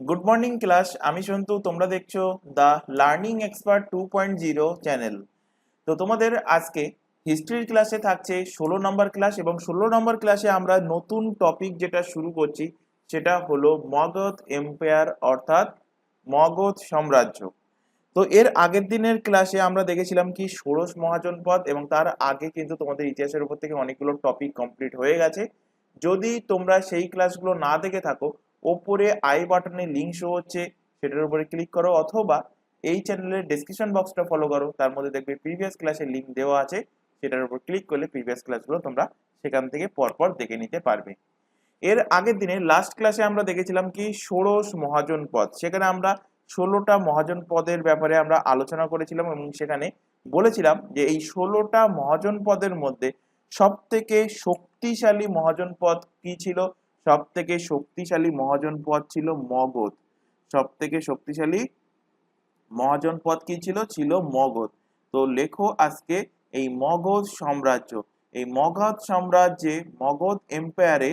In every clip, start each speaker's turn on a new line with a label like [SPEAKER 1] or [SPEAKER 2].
[SPEAKER 1] Good morning class. আমি সন্তু, তোমরা দেখছো দ্য লার্নিং এক্সপার্ট 2.0 চ্যানেল। তো তোমাদের আজকে হিস্ট্রির ক্লাসে থাকছে 16 নম্বর ক্লাস, এবং 16 নম্বর ক্লাসে আমরা নতুন টপিক যেটা শুরু করছি সেটা হলো মগধ এম্পায়ার, অর্থাৎ মগধ সাম্রাজ্য। তো এর আগের দিনের ক্লাসে আমরা দেখেছিলাম কি ষোড়শ মহাজনপদ, এবং তার আগে কিন্তু তোমাদের ইতিহাসের উপর থেকে অনেকগুলো টপিক কমপ্লিট হয়ে গেছে। যদি তোমরা সেই ক্লাসগুলো না দেখে থাকো, ওপরে আই বাটনে লিঙ্ক শো হচ্ছে, সেটার উপরে ক্লিক করো, অথবা এই চ্যানেলের ডেসক্রিপশন বক্সটা ফলো করো, তার মধ্যে দেখবে প্রিভিয়াস ক্লাসের লিঙ্ক দেওয়া আছে, সেটার উপর ক্লিক করলে প্রিভিয়াস ক্লাসগুলো তোমরা সেখান থেকে পরপর দেখে নিতে পারবে। এর আগের দিনে লাস্ট ক্লাসে আমরা দেখেছিলাম কি ষোড়শ মহাজন পদ। সেখানে আমরা 16টা মহাজন পদের ব্যাপারে আমরা আলোচনা করেছিলাম, এবং সেখানে বলেছিলাম যে এই 16টা মহাজন পদের মধ্যে সব থেকে শক্তিশালী মহাজন পদ কি ছিল? সব থেকে শক্তিশালী মহাজন পদ ছিল মগধ। সব থেকে শক্তিশালী মহাজন পদ কি ছিল? ছিল মগধ। তো লেখো আজকে এই মগধ সাম্রাজ্য, এই মগধ সাম্রাজ্যে, মগধ এম্পায়ারে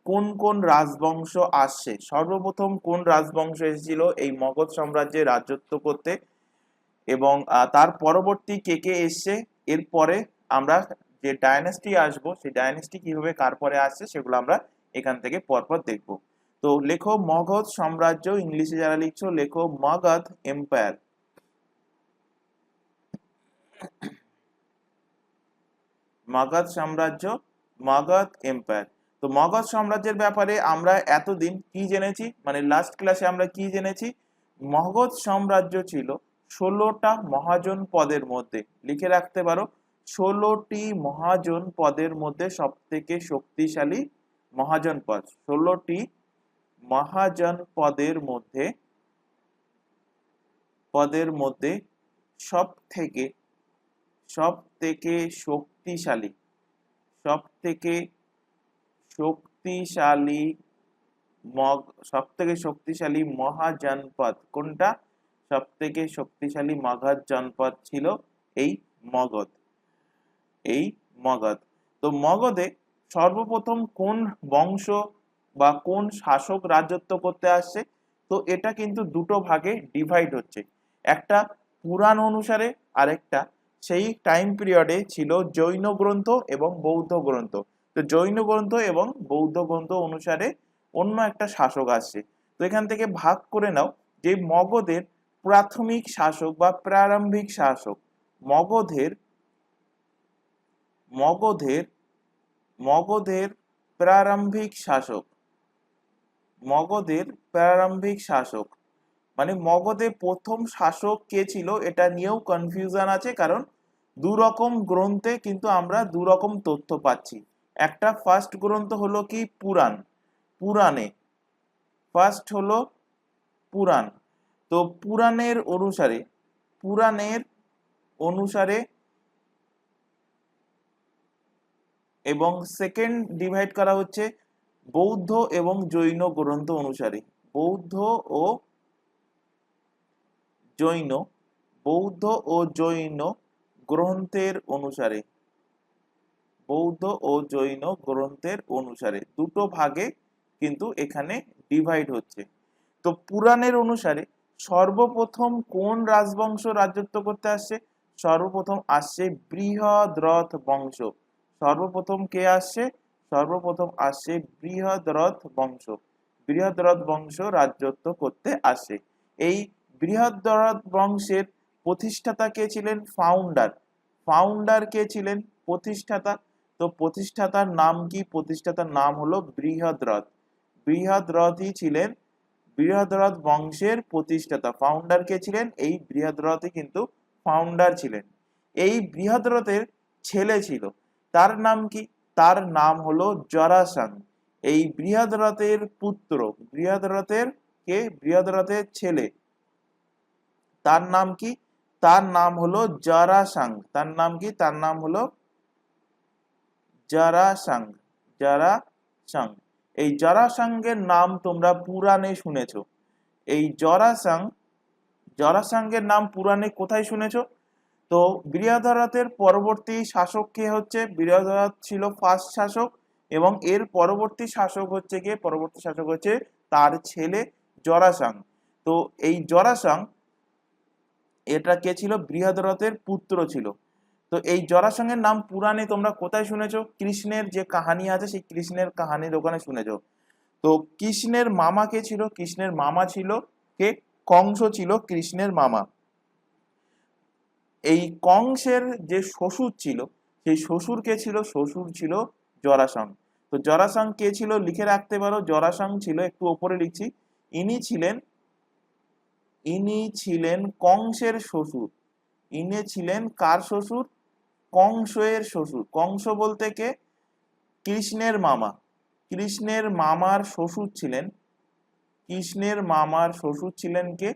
[SPEAKER 1] কোন কোন রাজবংশ আসছে। সর্বপ্রথম কোন রাজবংশ এসেছিল এই মগধ সাম্রাজ্যে রাজত্ব করতে, এবং তার পরবর্তী কে কে এসছে, এরপরে আমরা যে ডায়নেস্টি আসবো সেই ডায়নেস্টি কিভাবে কার পরে আসছে সেগুলো আমরা এখান থেকে পরপর দেখব। তো লেখো মগধ সাম্রাজ্য, ইংলিশে যারা লিখছো লেখো মগধ এম্পায়ার। মগধ সাম্রাজ্য, মগধ এম্পায়ার। তো মগধ সাম্রাজ্যের ব্যাপারে আমরা এতদিন কি জেনেছি, মানে লাস্ট ক্লাসে আমরা কি জেনেছি? মগধ সাম্রাজ্য ছিল 16টা মহাজন পদের মধ্যে, লিখে রাখতে পারো, 16টি মহাজন পদের মধ্যে সব থেকে শক্তিশালী মহাজন পদ। 16টি মহাজন পদের মধ্যে সব থেকে সব থেকে শক্তিশালী সব থেকে শক্তিশালী সব থেকে শক্তিশালী মহাজনপদ কোনটা? সব থেকে শক্তিশালী মগধ জনপদ ছিল এই মগধ। এই মগধ। তো মগধে সর্বপ্রথম কোন বংশ বা কোন শাসক রাজত্ব করতে আসছে? তো এটা কিন্তু দুটো ভাগে ডিভাইড হচ্ছে, একটা পুরাণ অনুসারে, আরেকটা সেই টাইম পিরিয়ডে ছিল জৈন গ্রন্থ এবং বৌদ্ধ গ্রন্থ। তো জৈন গ্রন্থ এবং বৌদ্ধ গ্রন্থ অনুসারে অন্য একটা শাসক আসছে। তো এখান থেকে ভাগ করে নাও যে মগধের প্রাথমিক শাসক বা প্রারম্ভিক শাসক, মগধের মগধের মগধের প্রারম্ভিক শাসক, মগধের প্রারম্ভিক শাসক মানে মগধে প্রথম শাসক কে ছিল এটা নিয়েও কনফিউশন আছে, কারণ দু রকম গ্রন্থে কিন্তু আমরা দু রকম তথ্য পাচ্ছি। একটা ফার্স্ট গ্রন্থ হলো কি পুরাণ, পুরাণে ফার্স্ট হলো পুরাণ। তো পুরাণের অনুসারে এবং সেকেন্ড ডিভাইড করা হচ্ছে বৌদ্ধ এবং জৈন গ্রন্থ অনুসারে। বৌদ্ধ ও জৈন বৌদ্ধ ও জৈন গ্রন্থের অনুসারে বৌদ্ধ ও জৈন গ্রন্থের অনুসারে দুটো ভাগে কিন্তু এখানে ডিভাইড হচ্ছে। তো পুরাণের অনুসারে সর্বপ্রথম কোন রাজবংশ রাজত্ব করতে আসছে? সর্বপ্রথম আসছে বৃহদ্রথ বংশ। সর্বপ্রথম কে আসছে? সর্বপ্রথম আসছে বৃহদ্রথ বংশ। বৃহদ্রথ বংশ রাজত্ব করতে আসে। এই বৃহদ্রথ বংশের প্রতিষ্ঠাতা কে ছিলেন? ফাউন্ডার কে ছিলেন? প্রতিষ্ঠাতা। তো প্রতিষ্ঠাতার নাম কি? প্রতিষ্ঠাতার নাম হলো বৃহদ্রথ। বৃহদ্রথই ছিলেন বৃহদ্রথ বংশের প্রতিষ্ঠাতা। ফাউন্ডার কে ছিলেন? এই বৃহদ্রথই কিন্তু ফাউন্ডার ছিলেন। এই বৃহদ্রথের ছেলে ছিল, তার নাম কি? তার নাম হলো জরাসন্ধ। এই বৃহদ্রথের পুত্র, বৃহদ্রথের ছেলে, তার নাম কি? তার নাম হলো জরাসন্ধ। তার নাম কি? তার নাম হলো জরাসন্ধ। জরাসন্ধ। এই জরাসন্ধের নাম তোমরা পুরাণে শুনেছো। এই জরাসন্ধের নাম পুরাণে কোথায় শুনেছো? তো বৃহদ্রথের পরবর্তী শাসক কে হচ্ছে? বৃহদ্রথ ছিল ফার্স্ট শাসক, এবং এর পরবর্তী শাসক হচ্ছে তার ছেলে জরাসাং। তো এই জরাসাং এটা কে ছিল? বৃহদ্রথের পুত্র ছিল। তো এই জরাসংঘের নাম পুরাণে তোমরা কোথায় শুনেছো? কৃষ্ণের যে কাহানি আছে সেই কৃষ্ণের কাহানির ওখানে শুনেছো। তো কৃষ্ণের মামা কে ছিল? কৃষ্ণের মামা ছিল কে? কংস ছিল কৃষ্ণের মামা। এই কংসের যে শ্বশুর ছিল সেই শ্বশুর কে ছিল? শ্বশুর ছিল জরাসং। তো জরাসং কে ছিল? লিখে রাখতে পারো, জরাসং ছিল, একটু ওপরে লিখছি, ইনি ছিলেন কংসের শ্বশুর। ইনি ছিলেন কার শ্বশুর? কংসের শ্বশুর। কংস বলতে কে? কৃষ্ণের মামা। কৃষ্ণের মামার শ্বশুর ছিলেন, কৃষ্ণের মামার শ্বশুর ছিলেন কে?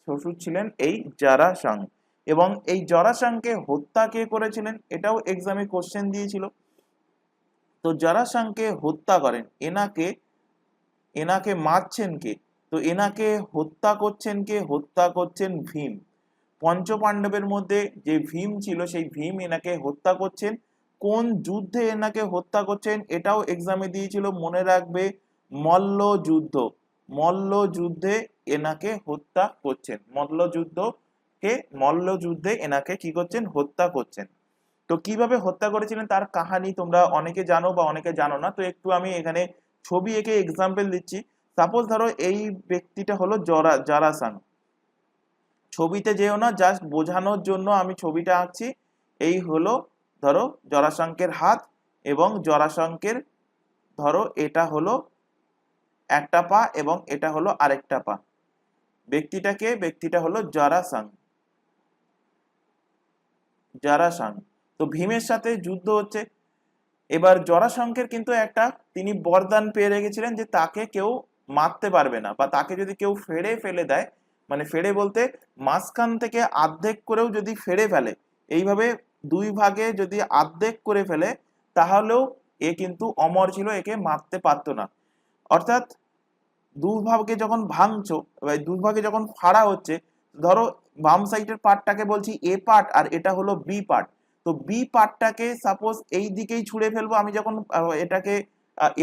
[SPEAKER 1] শ্বশুর ছিলেন এই জরাসং। এবং এই জরাসংকে হত্যা কে করেছিলেন? এটাও এক্সামে কোশ্চেন দিয়েছিল। তো জরাসংকে হত্যা করেন, এনাকে মারছেন কে? তো এনাকে হত্যা করছেন কে? হত্যা করছেন ভীম। পঞ্চপাণ্ডবের মধ্যে যে ভীম ছিল সেই ভীম এনাকে হত্যা করছেন। কোন যুদ্ধে এনাকে হত্যা করছেন এটাও এক্সামে দিয়েছিল, মনে রাখবে, মল্ল যুদ্ধ। মল্ল যুদ্ধে এনাকে হত্যা করছেন। মল্ল যুদ্ধে এনাকে কি করছেন? হত্যা করছেন। তো কিভাবে হত্যা করেছিলেন তার কাহানি তোমরা অনেকে জানো বা অনেকে জানো না। তো একটু আমি এখানে ছবি এঁকে এক্সাম্পল দিচ্ছি। সাপোজ ধরো এই ব্যক্তিটা হলো জরাসাং। ছবিতে যেও না, জাস্ট বোঝানোর জন্য আমি ছবিটা আঁকছি। এই হলো ধরো জরাসংকের হাত, এবং জরাসংকের ধরো এটা হলো একটা পা এবং এটা হলো আরেকটা পা। ব্যক্তিটা হলো জরাসাং। জরাসাং। তো ভীমের সাথে যুদ্ধ হচ্ছে। এবার জরাসংকের কিন্তু তিনি বরদান পেয়ে রেখেছিলেন যে তাকে কেউ মারতে পারবে না, বা তাকে যদি কেউ ফেড়ে ফেলে দেয়, মানে ফেড়ে বলতে মাঝখান থেকে আর্ধেক করেও যদি ফেড়ে ফেলে, এইভাবে দুই ভাগে যদি আর্ধেক করে ফেলে, তাহলেও এ কিন্তু অমর ছিল, একে মারতে পারতো না। অর্থাৎ দুভাগে যখন ভাঙছো, দুভাগে যখন ফাড়া হচ্ছে, ধরো বাম সাইডের পার্টটাকে বলছি এ পার্ট আর এটা হলো বি পার্ট। তো বি পার্টটাকে সাপোজ এই দিকেই ছুঁড়ে ফেলবো আমি, যখন এটাকে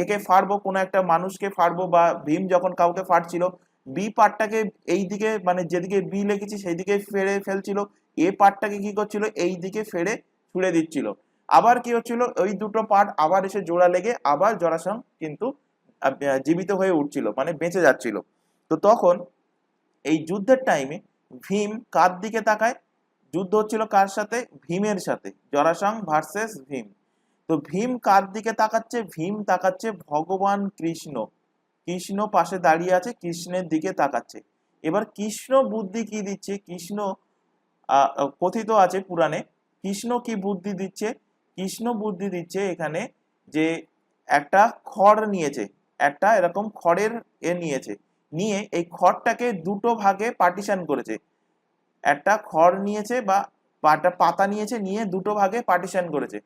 [SPEAKER 1] একে ফাড়বো, কোনো একটা মানুষকে ফাড়বো, বা ভীম যখন কাউকে ফাড়ছিল, বি পার্টটাকে এই দিকে, মানে যেদিকে বি লিখেছি সেই দিকে ফেড়ে ফেলছিল, এ পার্টটাকে কি করছিল? এই দিকে ফেড়ে ছুঁড়ে দিচ্ছিল। আবার কি হচ্ছিল? ওই দুটো পার্ট আবার এসে জোড়া লেগে আবার জরাসং কিন্তু জীবিত হয়ে উঠছিল, মানে বেঁচে যাচ্ছিল। তো তখন এই যুদ্ধের টাইমে ভীম কার দিকে তাকায়? যুদ্ধ হচ্ছিল কার সাথে? ভীমের সাথে। জরাসং ভার্সেস ভীম। তো ভীম কার দিকে তাকাচ্ছে? ভীম তাকাচ্ছে ভগবান কৃষ্ণ। কৃষ্ণ পাশে দাঁড়িয়ে আছে, কৃষ্ণের দিকে তাকাচ্ছে। এবার কৃষ্ণ বুদ্ধি কি দিচ্ছে? কৃষ্ণ কথিত আছে পুরাণে, কৃষ্ণ কি বুদ্ধি দিচ্ছে? কৃষ্ণ বুদ্ধি দিচ্ছে এখানে যে একটা খড় নিয়েছে, একটা এরকম খড়ের নিয়েছে, নিয়ে এই খড়টাকে দুটো ভাগে পার্টিশন করেছে। একটা খড় নিয়েছে বা পাতা নিয়েছে, নিয়ে দুটো ভাগে পার্টিশন করেছে।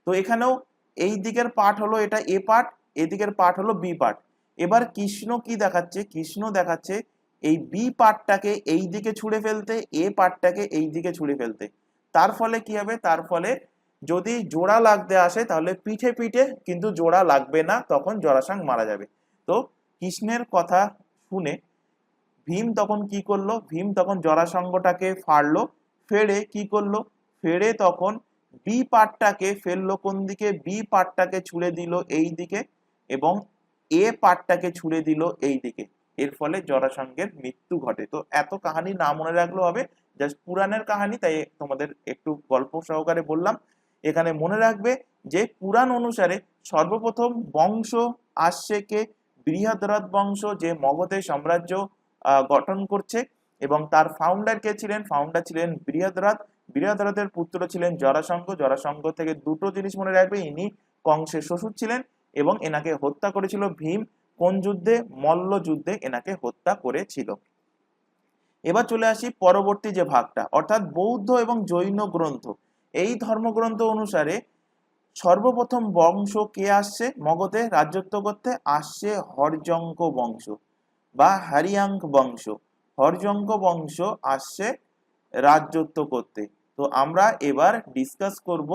[SPEAKER 1] তো এখানেও এই দিকের পার্ট হলো এটা এ পার্ট, এদিকের পার্ট হলো বি পার্ট। এবার কৃষ্ণ কি দেখাচ্ছে? কৃষ্ণ দেখাচ্ছে এই বি পার্টটাকে এই দিকে ছুঁড়ে ফেলতে, এ পার্টটাকে এই দিকে ছুঁড়ে ফেলতে। তার ফলে কি হবে? তার ফলে যদি জোড়া লাগতে আসে তাহলে পিঠে পিঠে, কিন্তু জোড়া লাগবে না, তখন জরাসং মারা যাবে। তো কৃষ্ণের কথা শুনে ভীম তখন কি করলো? ভীম তখন জরাসঙ্ঘটাকে ফাড়লো, ফেড়ে কি করলো? ফেড়ে তখন বি পার্টটাকে ফেললো কোন দিকে? বি পার্টটাকে ছুড়ে দিল এই দিকে, এবং এ পার্টটাকে ছুড়ে দিল এই দিকে। এর ফলে জরাসঙ্ঘের মৃত্যু ঘটে। তো এত কাহিনী না মনে রাখলেও হবে, জাস্ট পুরাণের কাহিনী, তাই তোমাদের একটু গল্প সহকারে বললাম। এখানে মনে রাখবে যে পুরাণ অনুসারে সর্বপ্রথম বংশ আসছে কে? বৃহদ্রথ বংশ, যে মগধের সাম্রাজ্য গঠন করছে, এবং তার ফাউন্ডার কে ছিলেন? ফাউন্ডার ছিলেন বৃহদ্রথ। বৃহদ্রথের পুত্র ছিলেন জরাসঙ্ঘ। জরাসঙ্ঘ থেকে দুটো জিনিস মনে রাখবে, ইনি কংসের শ্বশুর ছিলেন, এবং এনাকে হত্যা করেছিল ভীম। কোন যুদ্ধে? মল্ল যুদ্ধে এনাকে হত্যা করেছিল। এবার চলে আসি পরবর্তী যে ভাগটা, অর্থাৎ বৌদ্ধ এবং জৈন গ্রন্থ। এই ধর্মগ্রন্থ অনুসারে সর্বপ্রথম বংশ কে আসছে মগধে রাজত্ব করতে? আসছে হর্যঙ্ক বংশ বা হরিয়াঙ্ক বংশ। হর্যঙ্ক বংশ আসছে রাজত্ব করতে। তো আমরা এবার ডিসকাস করব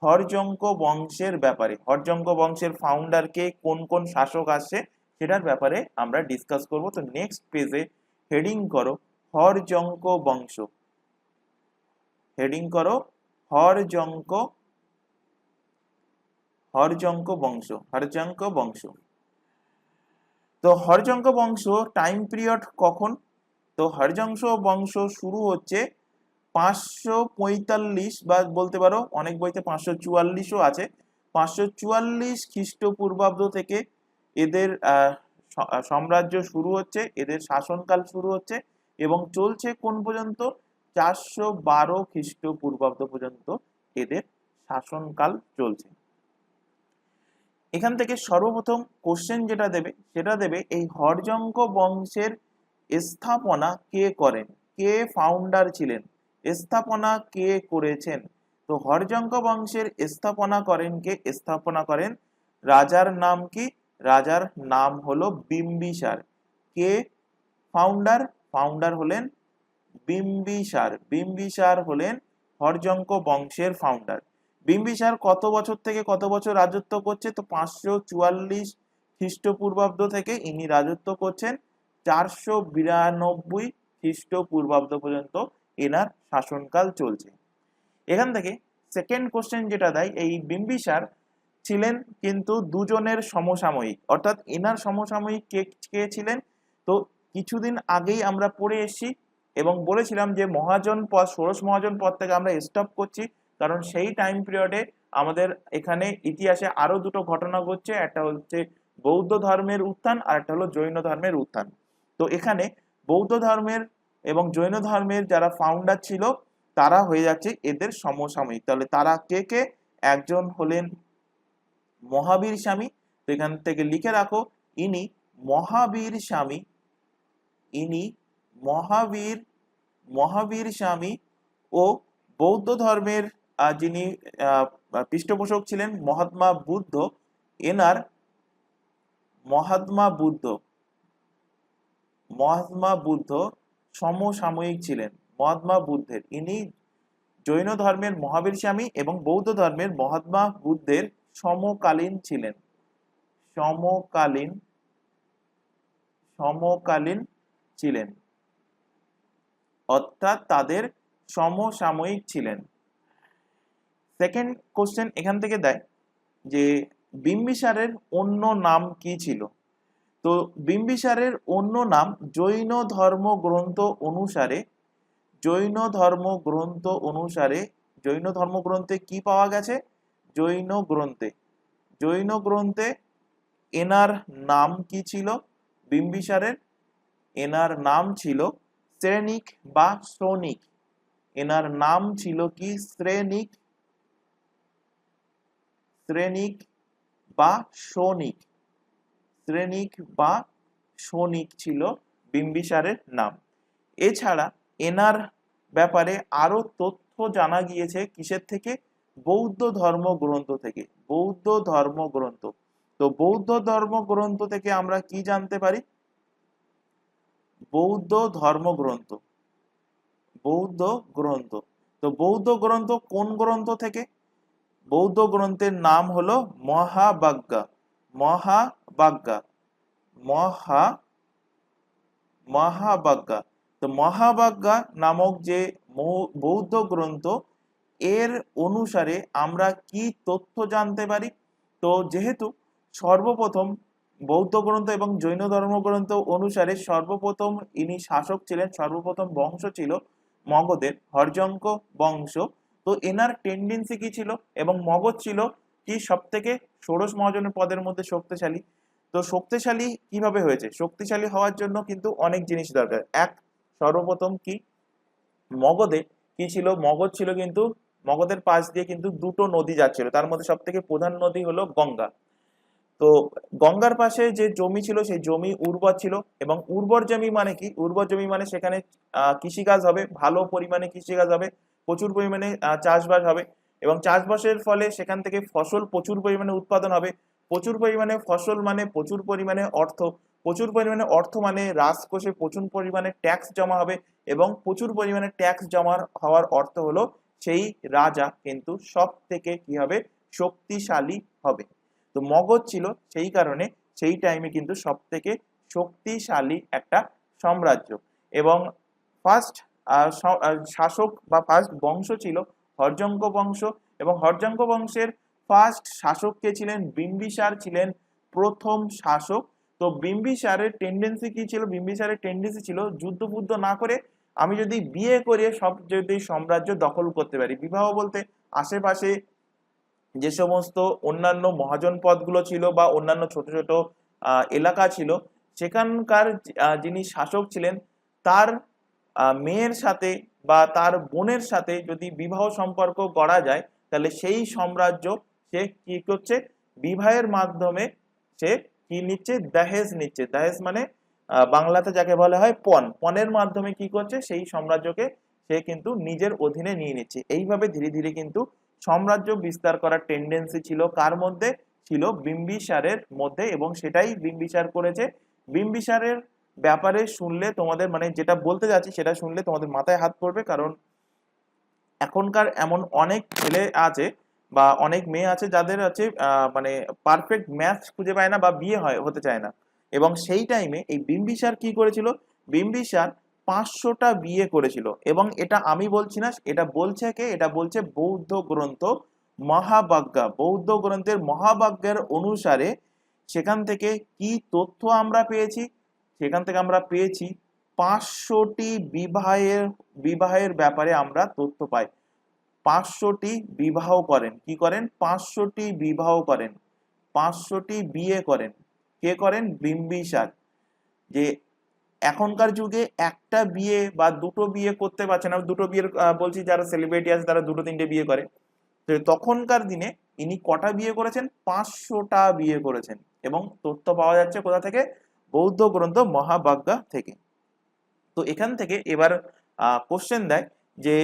[SPEAKER 1] হর্যঙ্ক বংশের ব্যাপারে। হর্যঙ্ক বংশের ফাউন্ডার কে? কোন কোন শাসক আসছে সেটার ব্যাপারে আমরা ডিসকাস করব। তো নেক্সট পেজে হেডিং করো হরজঙ্ক বংশ, হেডিং করো হরজঙ্ক বংশ, হরজঙ্ক বংশ। তো হরজঙ্ক বংশ টাইম পিরিয়ড কখন? তো হরজঙ্ক বংশ শুরু হচ্ছে 545 বা বলতে পারো অনেক বইতে 544ও আছে, 544 খ্রিস্টপূর্বাব্দ থেকে এদের সাম্রাজ্য শুরু হচ্ছে, এদের শাসনকাল শুরু হচ্ছে এবং চলছে কোন পর্যন্ত? 412 খ্রিস্টপূর্বাব্দ পর্যন্ত এদের শাসনকাল চলছে। এখান থেকে সর্বপ্রথম কোশ্চেন যেটা দেবে সেটা দেবে এই হরজঙ্ক বংশের স্থাপনা কে করেন, কে ফাউন্ডার ছিলেন, স্থাপনা কে করেছেন? তো হরজঙ্ক বংশের স্থাপনা করেন কে? স্থাপনা করেন রাজার নাম কি? রাজার নাম হলো বিম্বিসার। কে ফাউন্ডার? ফাউন্ডার হলেন বিম্বিসার। বিম্বিসার হলেন হরজঙ্ক বংশের ফাউন্ডার। বিম্বিসার কত বছর থেকে কত বছর রাজত্ব করছে? তো 544 খ্রিস্টপূর্বাব্দ থেকে ইনি রাজত্ব করছেন 492 খ্রিস্টপূর্বাব্দ পর্যন্ত এনার শাসনকাল চলছে। এখান থেকে সেকেন্ড কোশ্চেন যেটা দেয়, এই বিম্বিসার ছিলেন কিন্তু দুজনের সমসাময়িক, অর্থাৎ এনার সমসাময়িক কে কে ছিলেন? তো কিছুদিন আগেই আমরা পড়ে এসেছি এবং বলেছিলাম যে মহাজন পদ, ষোড়শ মহাজন পদ থেকে আমরা স্টপ করছি, কারণ সেই টাইম পিরিয়ডে আমাদের এখানে ইতিহাসে আরো দুটো ঘটনা ঘটছে, একটা হচ্ছে বৌদ্ধ ধর্মের উত্থান আর একটা হলো জৈন ধর্মের উত্থান। তো এখানে বৌদ্ধ ধর্মের এবং জৈন ধর্মের যারা ফাউন্ডার ছিল তারা হয়ে যাচ্ছে এদের সমসাময়িক। তাহলে তারা কে কে? একজন হলেন মহাবীর স্বামী। তো এখান থেকে লিখে রাখো ইনি মহাবীর স্বামী, ইনি মহাবীর স্বামী ও বৌদ্ধ ধর্মের যিনি পৃষ্ঠপোষক ছিলেন মহাত্মা বুদ্ধ, এনার মহাত্মা বুদ্ধ সমসাময়িক ছিলেন। মহাত্মা বুদ্ধের, ইনি জৈন ধর্মের মহাবীর স্বামী এবং বৌদ্ধ ধর্মের মহাত্মা বুদ্ধের সমকালীন ছিলেন। সমকালীন ছিলেন, অর্থাৎ তাদের সমসাময়িক ছিলেন। সেকেন্ড কোশ্চেন এখান থেকে দেয় যে বিম্বিসারের অন্য নাম কি ছিল? তো বিম্বিসারের অন্য নাম জৈন ধর্মগ্রন্থ অনুসারে, জৈন ধর্মগ্রন্থে কি পাওয়া গেছে? জৈন গ্রন্থে এনার নাম কি ছিল বিম্বিসারের? এনার নাম ছিল শ্রেণিক বা শ্রনিক। এনার নাম ছিল কি? শ্রেণিক বা শোণিক। শ্রেণিক বা শোণিক ছিল বিম্বিসারের নাম। এছাড়া এনার ব্যাপারে আরো তথ্য জানা গিয়েছে কিসের থেকে? বৌদ্ধ ধর্মগ্রন্থ থেকে। বৌদ্ধ ধর্মগ্রন্থ। তো বৌদ্ধ ধর্মগ্রন্থ থেকে আমরা কি জানতে পারি? বৌদ্ধ ধর্মগ্রন্থ, বৌদ্ধ গ্রন্থ। তো বৌদ্ধ গ্রন্থ কোন গ্রন্থ থেকে? বৌদ্ধ গ্রন্থের নাম হলো মহাবাগ্যা। মহাবাগ্যা। তো মহাবাগ্যা নামক যে বৌদ্ধ গ্রন্থ, এর অনুসারে আমরা কি তথ্য জানতে পারি? তো যেহেতু সর্বপ্রথম বৌদ্ধ গ্রন্থ এবং জৈন ধর্মগ্রন্থ অনুসারে সর্বপ্রথম ইনি শাসক ছিলেন, সর্বপ্রথম বংশ ছিল মগধের, হরজঙ্ক বংশ। তো এনার টেন্ডেন্সি কি ছিল? এবং মগধ ছিল কি সব থেকে ষোড়শ মহাজনের পদের মধ্যে শক্তিশালী। তো শক্তিশালী কিভাবে হয়েছে? শক্তিশালী হওয়ার জন্য কিন্তু অনেক জিনিস দরকার। এক, সর্বপ্রথম কি মগধে কি ছিল? মগধ ছিল কিন্তু মগধের পাশ দিয়ে কিন্তু দুটো নদী যাচ্ছিল, তার মধ্যে সব থেকে প্রধান নদী হলো গঙ্গা। তো গঙ্গার পাশে যে জমি ছিল সেই জমি উর্বর ছিল, এবং উর্বর জমি মানে কি? উর্বর জমি মানে সেখানে কৃষিকাজ হবে, ভালো পরিমাণে কৃষিকাজ হবে, প্রচুর পরিমাণে চাষবাস হবে, এবং চাষবাসের ফলে সেখান থেকে ফসল প্রচুর পরিমাণে উৎপাদন হবে। প্রচুর পরিমাণে ফসল মানে প্রচুর পরিমাণে অর্থ, প্রচুর পরিমাণে অর্থ মানে রাজকোষে প্রচুর পরিমাণে ট্যাক্স জমা হবে, এবং প্রচুর পরিমাণে ট্যাক্স জমা হওয়ার অর্থ হলো সেই রাজা কিন্তু সব থেকে কি হবে? শক্তিশালী হবে। তো মগধ ছিল, সেই কারণে সেই টাইমে কিন্তু সব থেকে শক্তিশালী একটা সাম্রাজ্য। এবং ফার্স্ট শাসক বা ফার্স্ট বংশ ছিল হর্যঙ্ক বংশ, এবং হর্যঙ্ক বংশের ফার্স্ট শাসক কে ছিলেন? বিম্বিসার ছিলেন প্রথম শাসক। তো বিম্বিসারের টেন্ডেন্সি কি ছিল? বিম্বিসারের টেন্ডেন্সি ছিল যুদ্ধ বুদ্ধ না করে আমি যদি বিয়ে করে সব যদি সাম্রাজ্য দখল করতে পারি। বিবাহ বলতে আশেপাশে যে সমস্ত অন্যান্য মহাজন পদগুলো ছিল বা অন্যান্য ছোট ছোট এলাকা ছিল, সেখানকার যিনি শাসক ছিলেন তার মেয়ের সাথে বা তার বোনের সাথে যদি বিবাহ সম্পর্ক করা যায়, তাহলে সেই সাম্রাজ্য সে কি করছে? বিবাহের মাধ্যমে সে কি নিচ্ছে? দহেজ নিচ্ছে। দহেজ মানে বাংলাতে যাকে বলা হয় পণ। পণের মাধ্যমে কি করছে? সেই সাম্রাজ্যকে সে কিন্তু নিজের অধীনে নিয়ে নিচ্ছে। এইভাবে ধীরে ধীরে কিন্তু সাম্রাজ্য বিস্তার করার টেন্ডেন্সি ছিল কার মধ্যে? ছিল বিম্বিসারের মধ্যে, এবং সেটাই বিম্বিসার করেছে। বিম্বিসারের ব্যাপারে শুনলে তোমাদের মানে যেটা বলতে যাচ্ছি সেটা শুনলে তোমাদের মাথায় হাত পড়বে, কারণ এখনকার এমন অনেক ছেলে আছে বা অনেক মেয়ে আছে যাদের আছে মানে পারফেক্ট ম্যাচ খুঁজে পায় না বা বিয়ে হতে চায় না। এবং সেই টাইমে এই বিম্বিসার কি করেছিল? বিম্বিসার 500টা বিয়ে করেছিল। এবং এটা আমি বলছি না, এটা বলছে কে? এটা বলছে বৌদ্ধ গ্রন্থ মহাভাগ্যা। বৌদ্ধ গ্রন্থের মহাভাগ্যের অনুসারে সেখান থেকে কি তথ্য আমরা পেয়েছি? সেখান থেকে আমরা পেয়েছি 500টি বিবাহের ব্যাপারে আমরা তথ্য পাই। 500টি বিবাহ করেন। কি করেন? 500টি বিবাহ করেন, 500টি বিয়ে করেন। কে করেন? বিম্বিসার। যে এখনকার যুগে একটা বিয়ে বা দুটো বিয়ে করতে পারছে না, দুটো বিয়ের বলছি যারা সেলিব্রিটি আছে তারা দুটো তিনটে বিয়ে করে, তো তখনকার দিনে ইনি কটা বিয়ে করেছেন? 500টা বিয়ে করেছেন। এবং তথ্য পাওয়া যাচ্ছে কোথা থেকে? বৌদ্ধ গ্রন্থ মহাভাগ্যা থেকে। তো এখান থেকে এবার কোশ্চেন দেয় যে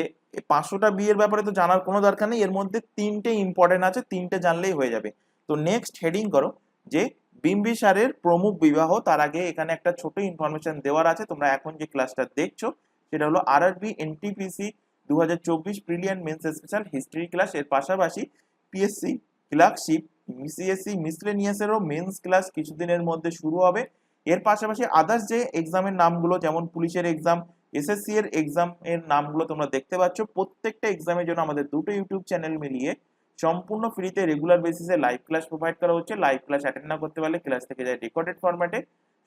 [SPEAKER 1] 500টা বিয়ের ব্যাপারে তো জানার কোনো দরকার নেই, এর মধ্যে তিনটে ইম্পর্টেন্ট আছে, তিনটে জানলেই হয়ে যাবে। তো নেক্সট হেডিং করো যে বিম্বিসারের প্রমুখ বিবাহ। তার আগে এখানে একটা ছোট ইনফরমেশন দেওয়ার আছে। তোমরা এখন যে ক্লাসটা দেখছো সেটা হলো RRB NTPC 2024 brilliant mains special history class. এর পাশাপাশি পিএসসি ক্লার্কশিপ, সিএসসি মিসলেনিয়াসেরও মেন্স ক্লাস কিছুদিনের মধ্যে শুরু হবে। এর পাশাপাশি আদার্স যে এক্সামের নামগুলো, যেমন পুলিশের এক্সাম, এসএসসি এর এক্সাম এর নামগুলো তোমরা দেখতে পাচ্ছ। প্রত্যেকটা এক্সামের জন্য আমাদের দুটো ইউটিউব চ্যানেল মিলিয়ে সম্পূর্ণ ফ্রিতে রেগুলার বেসিসে লাইভ ক্লাস প্রোভাইড করা হচ্ছে। লাইভ ক্লাস অ্যাটেন্ড না করতে পারলে ক্লাস থেকে যায় রেকর্ডেড ফরম্যাটে।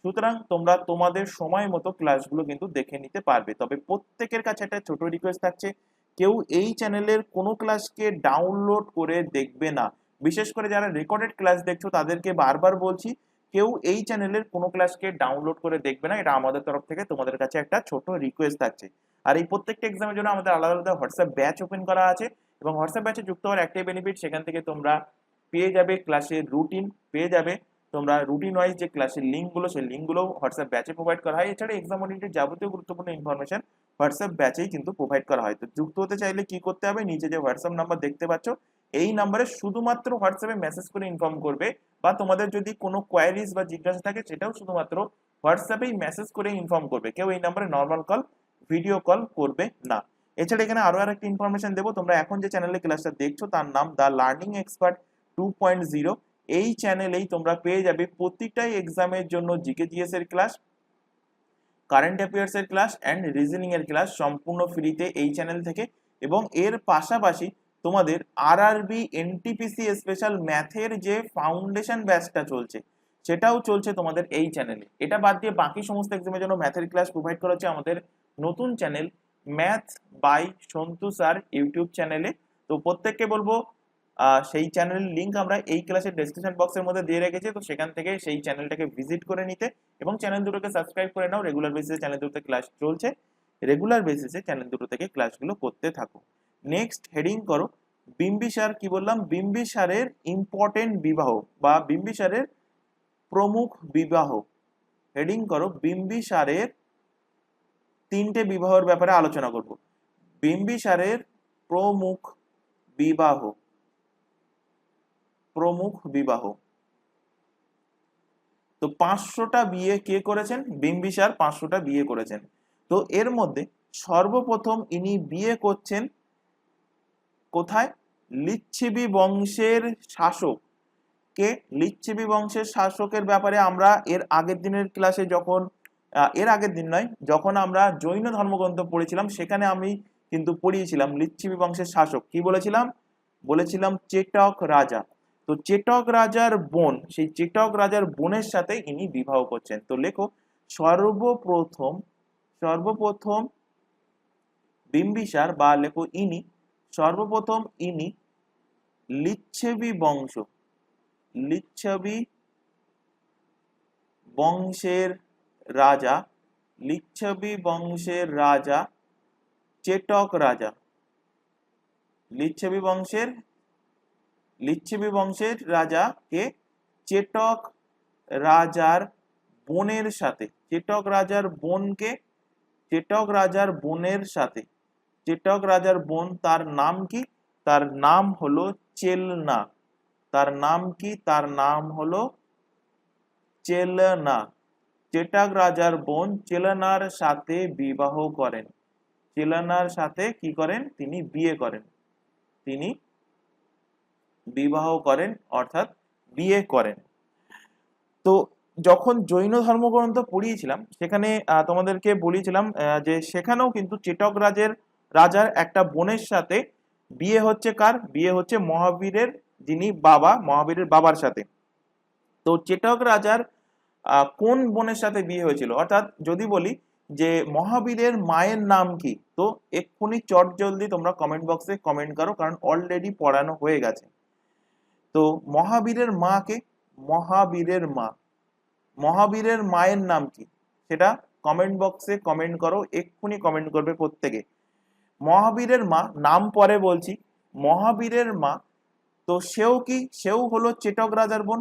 [SPEAKER 1] সুতরাং তোমরা তোমাদের সময় মতো ক্লাসগুলো কিন্তু দেখে নিতে পারবে। তবে প্রত্যেকের কাছে একটা ছোট রিকোয়েস্ট থাকছে, কেউ এই চ্যানেলের কোনো ক্লাসকে ডাউনলোড করে দেখবে না। বিশেষ করে যারা রেকর্ডেড ক্লাস দেখছো তাদেরকে বারবার বলছি, কেউ এই চ্যানেলের কোনো ক্লাসকে ডাউনলোড করে দেখবে না। এটা আমাদের তরফ থেকে তোমাদের কাছে একটা ছোট রিকোয়েস্ট থাকছে। আর এই প্রত্যেকটা এক্সামের জন্য আমাদের আলাদা আলাদা হোয়াটসঅ্যাপ ব্যাচ ওপেন করা আছে, এবং হোয়াটসঅ্যাপ ব্যাচে যুক্ত হওয়ার একটাই বেনিফিট, সেখান থেকে তোমরা পেয়ে যাবে ক্লাসের রুটিন, পেয়ে যাবে তোমরা রুটিন ওয়াইজ যে ক্লাসের লিঙ্কগুলো, সেই লিঙ্কগুলো হোয়াটসঅ্যাপ ব্যাচে প্রোভাইড করা হয়। এছাড়া এক্সাম ওরিয়েন্টেড যাবতীয় গুরুত্বপূর্ণ ইনফরমেশন হোয়াটসঅ্যাপ ব্যাচেই কিন্তু প্রোভাইড করা হয়। তো যুক্ত হতে চাইলে কি করতে হবে? নিচে যে হোয়াটসঅ্যাপ নাম্বার দেখতে পাচ্ছ, এই নাম্বারে শুধুমাত্র হোয়াটসঅ্যাপে মেসেজ করে ইনফর্ম করবে, বা তোমাদের যদি কোনো কোয়ারিজ বা জিজ্ঞাসা থাকে সেটাও শুধুমাত্র হোয়াটসঅ্যাপেই মেসেজ করে ইনফর্ম করবে। কেউ এই নাম্বারে নর্মাল কল, ভিডিও কল করবে না। এছাড়া এখানে আরো একটা ইনফরমেশন দেবো, তোমরা এখন যে চ্যানেলে ক্লাসটা দেখছো তার নাম দ্য লার্নিং এক্সপার্ট 2.0। এই চ্যানেলেই তোমরা পেয়ে যাবে প্রতিটাই এক্সামের জন্য জিকে জিএস এর ক্লাস, কারেন্ট অ্যাফেয়ার্স এর ক্লাস অ্যান্ড রিজনিং এর ক্লাস সম্পূর্ণ ফ্রিতে এই চ্যানেল থেকে। এবং এর পাশাপাশি তোমাদের আরআরবি এনটিপিসি স্পেশাল ম্যাথের যে ফাউন্ডেশন ব্যাচটা চলছে সেটাও চলছে তোমাদের এই চ্যানেলে। এটা বাদ দিয়ে বাকি সমস্ত এক্সামের জন্য ম্যাথের ক্লাস প্রোভাইড করা হচ্ছে আমাদের নতুন channel math by Santu sir YouTube চ্যানেলে। তো প্রত্যেককে বলবো সেই চ্যানেলের লিঙ্ক আমরা এই ক্লাসের ডেসক্রিপশন বক্সের মধ্যে দিয়ে রেখেছি, তো সেখান থেকে সেই চ্যানেলটাকে ভিজিট করে নিতে এবং চ্যানেল দুটোকে সাবস্ক্রাইব করে নাও। রেগুলার বেসিসে চ্যানেল দুটোতে ক্লাস চলছে, রেগুলার বেসিসে চ্যানেল দুটো থেকে ক্লাসগুলো করতে থাকো। নেক্সট হেডিং করো বিম্বিসার। কি বললাম? বিম্বিসারের ইম্পর্টেন্ট বিবাহ বা বিম্বিসারের প্রমুখ বিবাহ। হেডিং করো বিম্বিসারের তিনটে বিবাহের ব্যাপারে আলোচনা করব। বিম্বিসারের প্রমুখ বিবাহ, প্রমুখ বিবাহ। তো 500টা বিয়ে কে করেছেন? বিম্বিসার 500টা বিয়ে করেছেন। তো এর মধ্যে সর্বপ্রথম ইনি বিয়ে করছেন কোথায়? লিচ্ছিবি বংশের শাসক কে লিচ্ছবি বংশের শাসকের ব্যাপারে আমরা এর আগের দিনের ক্লাসে যখন এর আগের দিন নয়, যখন আমরা জৈন ধর্মগ্রন্থ পড়েছিলাম সেখানে আমি কিন্তু পড়িয়েছিলাম লিচ্ছবি বংশের শাসক কি বলেছিলাম চেটক রাজা। তো চেটক রাজার বোন, সেই চেটক রাজার বোনের সাথে ইনি বিবাহ করছেন। তো লেখো সর্বপ্রথম বিম্বিসার বা লেখো সর্বপ্রথম ইনি লিচ্ছবি বংশের রাজা চেটক রাজা লিচ্ছবি বংশের রাজা কে চেটক রাজার বোনের সাথে, চেটক রাজার বোন, তার নাম কি? তার নাম হলো চেলনা। চেটক রাজার বোন চেলনার সাথে বিবাহ করেন। চেলনার সাথে কি করেন? তিনি বিবাহ করেন অর্থাৎ বিয়ে করেন। তো যখন জৈন ধর্মগ্রন্থ পড়িয়েছিলাম সেখানে তোমাদেরকে বলেছিলাম যে সেখানেও কিন্তু চেটক রাজার একটা বোনের সাথে বিয়ে হচ্ছে। কার বিয়ে হচ্ছে? মহাবীরের মহাবীরের বাবার সাথে। তো চেটক রাজার কোন বোনের সাথে বিয়ে হয়েছিল? অর্থাৎ যদি বলি যে মহাবীরের মায়ের নাম কি, তো এক্ষুনি চট জলদি তোমরা কমেন্ট বক্সে কমেন্ট করো, কারণ অলরেডি পড়ানো হয়ে গেছে। তো মহাবীরের মায়ের নাম কি সেটা কমেন্ট বক্সে কমেন্ট করো, এক্ষুনি কমেন্ট করবে প্রত্যেকে। মহাবীরের মা, নাম পরে বলছি। মহাবীরের মা, তো সেও হলো চেটক রাজার বোন।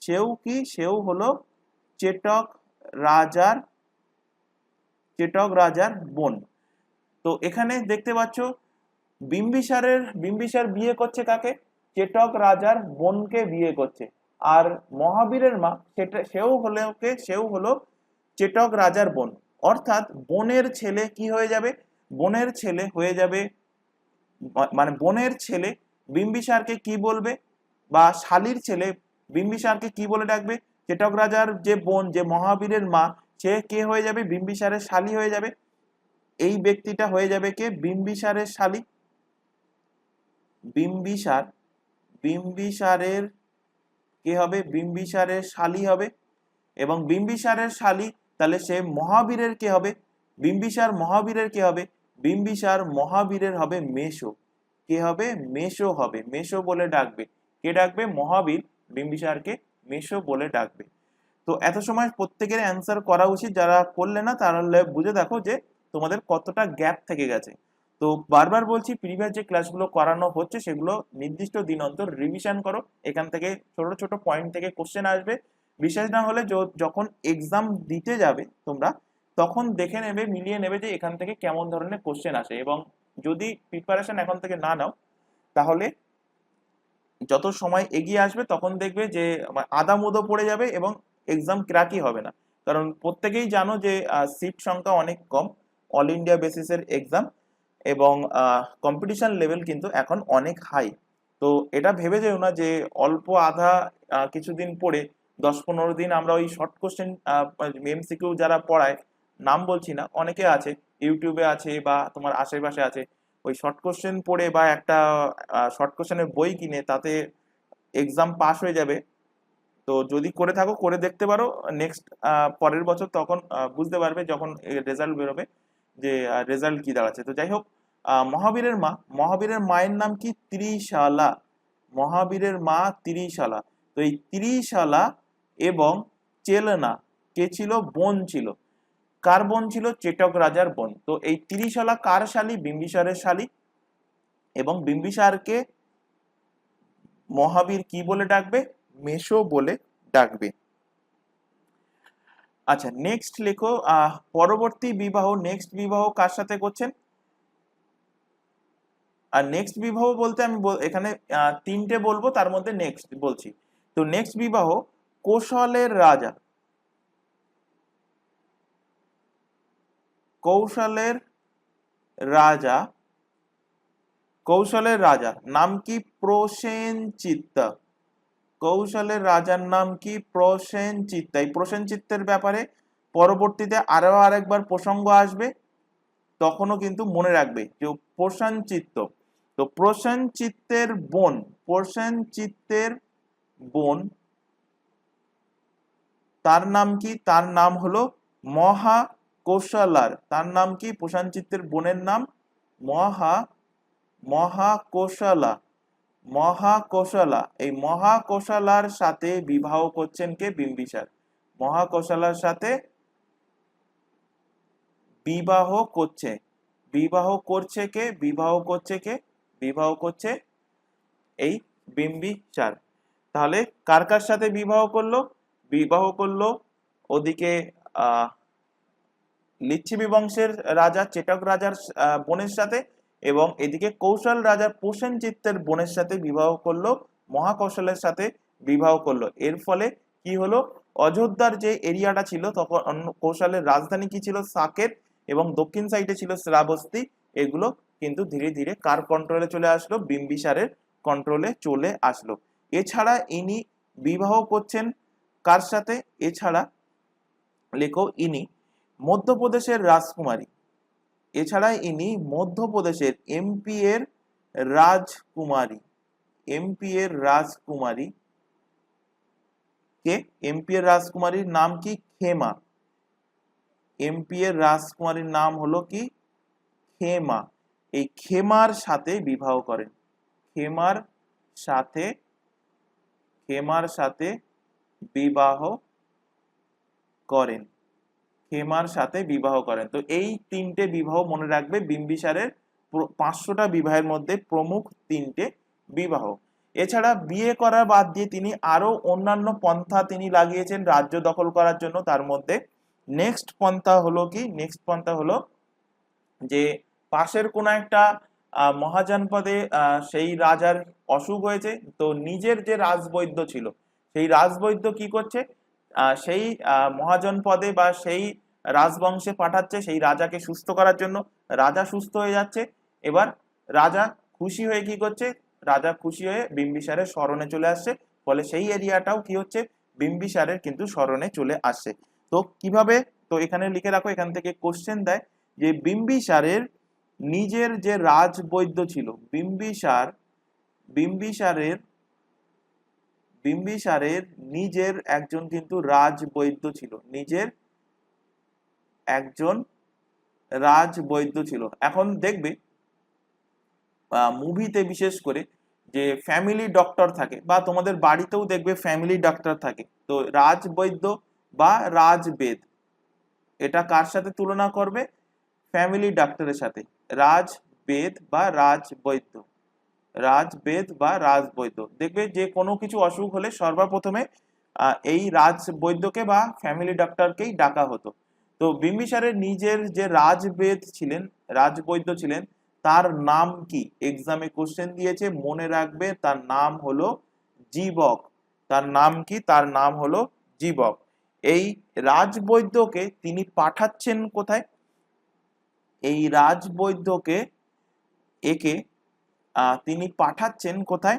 [SPEAKER 1] সেও হলো চেটক রাজার বোন। তো এখানে দেখতে পাচ্ছ বিম্বিসার বিয়ে করছে কাকে? চেটক রাজার বোনকে বিয়ে করছে। আর মহাবীরের মা সেও হলো চেটক রাজার বোন। অর্থাৎ বোনের ছেলে কি হয়ে যাবে? বোনের ছেলে বিম্বিসারকে কি বলবে, বা শালীর ছেলে বিম্বিসারকে কি বলে ডাকবে? চেটক রাজার যে বোন, যে মহাবীরের মা, সে কে হয়ে যাবে? বিম্বিসারের শালী হয়ে যাবে। এই ব্যক্তিটা হয়ে যাবে কে? বিম্বিসারের শালী। বিম্বিসারের কে হবে? বিম্বিসারের শালী হবে। এবং বিম্বিসারের শালী, তাহলে সে মহাবীরের কে হবে? বিম্বিসার মহাবীরের হবে মেসো। কে হবে? মেসো হবে। মেসো বলে ডাকবে। কে ডাকবে? মহাবীর বিম্বিসারকে মেসো বলে ডাকবে। তো এত সময় প্রত্যেকের অ্যান্সার করা উচিত, যারা করলে না তাহলে বুঝে দেখো যে তোমাদের কতটা গ্যাপ থেকে গেছে। তো বারবার বলছি, প্রিভিয়াস যে ক্লাসগুলো করানো হচ্ছে সেগুলো নির্দিষ্ট দিন অন্তর রিভিশন করো। এখান থেকে ছোট ছোট পয়েন্ট থেকে কোশ্চেন আসবে। বিশেষ না হলে যখন এক্সাম দিতে যাবে তোমরা, তখন দেখে নেবে, মিলিয়ে নেবে যে এখান থেকে কেমন ধরনের কোশ্চেন আসে। এবং যদি প্রিপারেশন এখন থেকে না নাও, তাহলে যত সময় এগিয়ে আসবে তখন দেখবে যে আদামুদো পড়ে যাবে এবং এক্সাম ক্র্যাকই হবে না। কারণ প্রত্যেকেই জানো যে সিট সংখ্যা অনেক কম, অল ইন্ডিয়া বেসিসের এক্সাম, এবং কম্পিটিশন লেভেল কিন্তু এখন অনেক হাই। তো এটা ভেবে যেও না যে অল্প আধা কিছুদিন পড়ে 10-15 দিন আমরা ওই শর্ট কোশ্চেন এমসিকিউ যারা পড়ায়, নাম বলছি না, অনেকে আছে, ইউটিউবে আছে বা তোমার আশেপাশে আছে, ওই শর্ট কোশ্চেন পড়ে বা একটা শর্ট কোশ্চেনের বই কিনে তাতে এক্সাম পাস হয়ে যাবে। তো যদি করে থাকো, করে দেখতে পারো, নেক্সট পরের বছর তখন বুঝতে পারবে যখন রেজাল্ট বেরোবে যে রেজাল্ট কি দাঁড়াচ্ছে। তো যাই হোক, মহাবীরের মায়ের নাম কি? ত্রিশালা। মহাবীরের মা ত্রিশালা। তো এই ত্রিশালা এবং চেলনা কে ছিল? বোন ছিল। কার বোন ছিল? চেটক রাজার বোন। তো এই ত্রিশালা কার শালী? বিম্বিসারের শালী। এবং বিম্বিসারকে মহাবীর কি বলে ডাকবে? মেসো বলে ডাকবে। আচ্ছা, নেক্সট লেখো পরবর্তী বিবাহ। নেক্সট বিবাহ কার সাথে করছেন? আর নেক্সট বিবাহ বলতে আমি এখানে তিনটে বলবো, তার মধ্যে নেক্সট বলছি। তো নেক্সট বিবাহ কৌশলের রাজা নাম কি? প্রসেনজিৎ। কৌশলের রাজার নাম কি? প্রসেনজিৎ। এই প্রসেনজিতের ব্যাপারে পরবর্তীতে আরেকবার প্রসঙ্গ আসবে, তখনও কিন্তু মনে রাখবে যে প্রসেনজিৎ। তো প্রসেনজিতের বোন তার নাম কি? তার নাম হলো মহাকৌশলার। তার নাম কি? প্রসেনজিতের বোনের নাম মহাকৌশলা। এই মহাকৌশলার সাথে বিবাহ করছেন কে? বিম্বিসার। মহাকৌশলার সাথে বিবাহ করছে কে? বিবাহ করছে এই বিম্বিসার। তাহলে কার কার সাথে বিবাহ করলো? ওদিকে লিচ্ছবি বংশের রাজা চেটক রাজার বোনের সাথে, এবং এদিকে কৌশল রাজা প্রসেনজিতের বোনের সাথে বিবাহ করলো, মহাকৌশলের সাথে বিবাহ করলো। এর ফলে কি হলো? অযোধ্যার যে এরিয়াটা ছিল তখন কৌশলের রাজধানী কি ছিল? সাকেত, এবং দক্ষিণ সাইডে ছিল শ্রাবস্তী। এগুলো কিন্তু ধীরে ধীরে কার কন্ট্রোলে চলে আসলো? বিম্বিসারের কন্ট্রোলে চলে আসলো। এছাড়া ইনি বিবাহ করছেন কার সাথে? এছাড়া লেখো ইনি মধ্যপ্রদেশের রাজকুমারী। এছাড়া ইনি মধ্যপ্রদেশের এমপি এর রাজকুমারী। কে? এমপি এর রাজকুমারীর নাম কি? খেমা। এমপি এর রাজকুমারীর নাম হলো কি? খেমা। এই খেমার সাথে বিবাহ করেন। খেমার সাথে বিবাহ করেন। তো এই তিনটে বিবাহ মনে রাখবে, বিম্বিসারের 500টা বিবাহের মধ্যে প্রমুখ তিনটে বিবাহ। এছাড়া বিয়ে করা বাদ দিয়ে তিনি আরো অন্যান্য পন্থা তিনি লাগিয়েছেন রাজ্য দখল করার জন্য। তার মধ্যে নেক্সট পন্থা হলো যে পাশের কোন একটা মহাজনপদে সেই রাজার অসুখ হয়েছে, তো নিজের যে রাজবৈদ্য ছিল সেই রাজবৈদ্য কি করছে? সেই মহাজনপদে বা সেই রাজবংশে পাঠাচ্ছে সেই রাজাকে সুস্থ করার জন্য। রাজা সুস্থ হয়ে যাচ্ছে। এবার রাজা খুশি হয়ে কি করছে? রাজা খুশি হয়ে বিম্বিসারের শরণে চলে আসছে। ফলে সেই এরিয়াটাও কি হচ্ছে? বিম্বিসারের কিন্তু শরণে চলে আসছে। তো কিভাবে? তো এখানে লিখে রাখো, এখান থেকে কোশ্চেন দেয় যে বিম্বিসারের নিজের যে রাজবৈদ্য ছিল, বিম্বিসারের নিজের একজন কিন্তু রাজবৈদ্য ছিল, এখন দেখবে মুভিতে বিশেষ করে যে ফ্যামিলি ডক্টর থাকে, বা তোমাদের বাড়িতেও দেখবে ফ্যামিলি ডক্টর থাকে। তো রাজবৈদ্য বা রাজবেদ, এটা কার সাথে তুলনা করবে? ফ্যামিলি ডক্টরের সাথে। রাজবেদ বা রাজবৈদ্য। দেখবে যে কোনো কিছু অসুখ হলে সর্বপ্রথমে এই রাজবৈদ্যকে বা ফ্যামিলি ডক্টরকেই ডাকা হতো। তো বিম্বিসারের নিজের যে রাজবৈদ্য ছিলেন, তার নাম কি? এক্সামে কোশ্চেন দিয়েছে, মনে রাখবে তার নাম হলো জীবক। তার নাম কি? তার নাম হলো জীবক। এই রাজবৈদ্যকে তিনি পাঠাচ্ছেন কোথায়? এই রাজবৈদ্যকে তিনি পাঠাচ্ছেন কোথায়?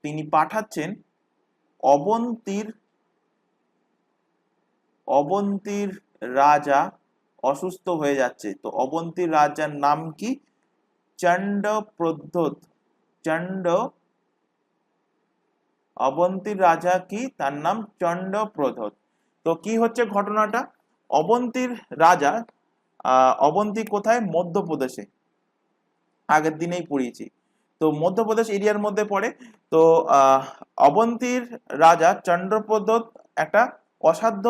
[SPEAKER 1] তিনি পাঠাচ্ছেন অবন্তীর রাজা অসুস্থ হয়ে যাচ্ছে। তো অবন্তীর রাজার নাম কি? চণ্ডপ্রদ্যোৎ। অবন্তীর রাজা কি? তার নাম চণ্ডপ্রদ্যোৎ। তো কি হচ্ছে ঘটনাটা? অবন্তীর রাজা, অবন্তী কোথায়? মধ্যপ্রদেশে। আগের দিনেই পড়িয়েছি। তো মধ্যপ্রদেশ এরিয়ার মধ্যে পড়ে। তো অবন্তীর রাজা চন্দ্রপ্রদ্যোৎ একটা অসাধ্য,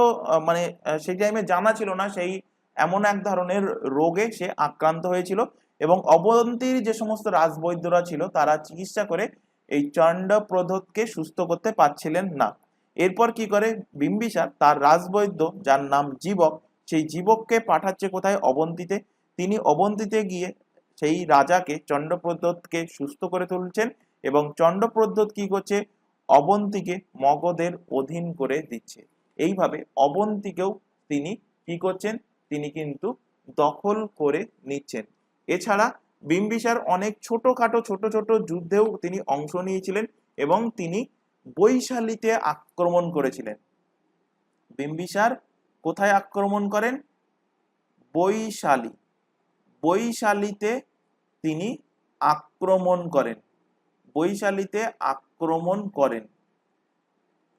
[SPEAKER 1] মানে সেই টাইমে জানা ছিল না, সেই এমন এক ধরনের রোগে সে আক্রান্ত হয়েছিল, এবং অবন্তীর যে সমস্ত রাজবৈদ্যরা ছিল তারা চিকিৎসা করে এই চন্দ্রপ্রদ্যোৎকে সুস্থ করতে পারছিলেন না। এরপর কি করে বিম্বিসার তার রাজবৈদ্য, যার নাম জীবক, সেই জীবককে পাঠাচ্ছে কোথায়? অবন্তীতে। তিনি অবন্তীতে গিয়ে সেই রাজাকে চন্ডপ্রদ্যোৎকে সুস্থ করে তুলছেন, এবং চন্ডপ্রদ্যোৎ কি করছে? অবন্তীকে মগধের অধীন করে দিচ্ছে। এইভাবে অবন্তীকেও তিনি কি করছেন? তিনি কিন্তু দখল করে নিচ্ছেন। এছাড়া বিম্বিসার অনেক ছোট ছোট যুদ্ধেও তিনি অংশ নিয়েছিলেন, এবং তিনি বৈশালীতে আক্রমণ করেছিলেন। বিম্বিসার কোথায় আক্রমণ করেন? বৈশালী, বৈশালীতে তিনি আক্রমণ করেন, বৈশালীতে আক্রমণ করেন,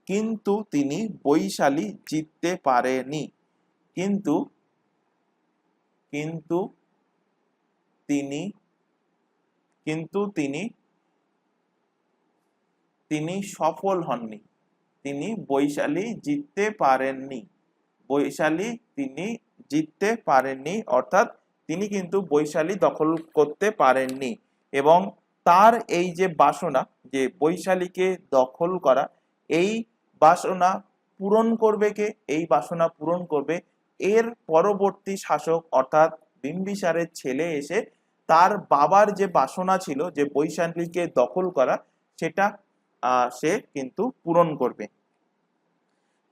[SPEAKER 1] কিন্তু তিনি বৈশালী জিততে পারেনি। কিন্তু কিন্তু তিনি কিন্তু তিনি তিনি সফল হননি, তিনি বৈশালী জিততে পারেননি, বৈশালী তিনি জিততে পারেননি, অর্থাৎ তিনি কিন্তু বৈশালী দখল করতে পারেননি। এবং তার এই যে বাসনা, যে বৈশালীকে দখল করা, এই বাসনা পূরণ করবে কে? এই বাসনা পূরণ করবে এর পরবর্তী শাসক অর্থাৎ বিম্বিসারের ছেলে এসে তার বাবার যে বাসনা ছিল যে বৈশালীকে দখল করা, সেটা সে কিন্তু পূরণ করবে।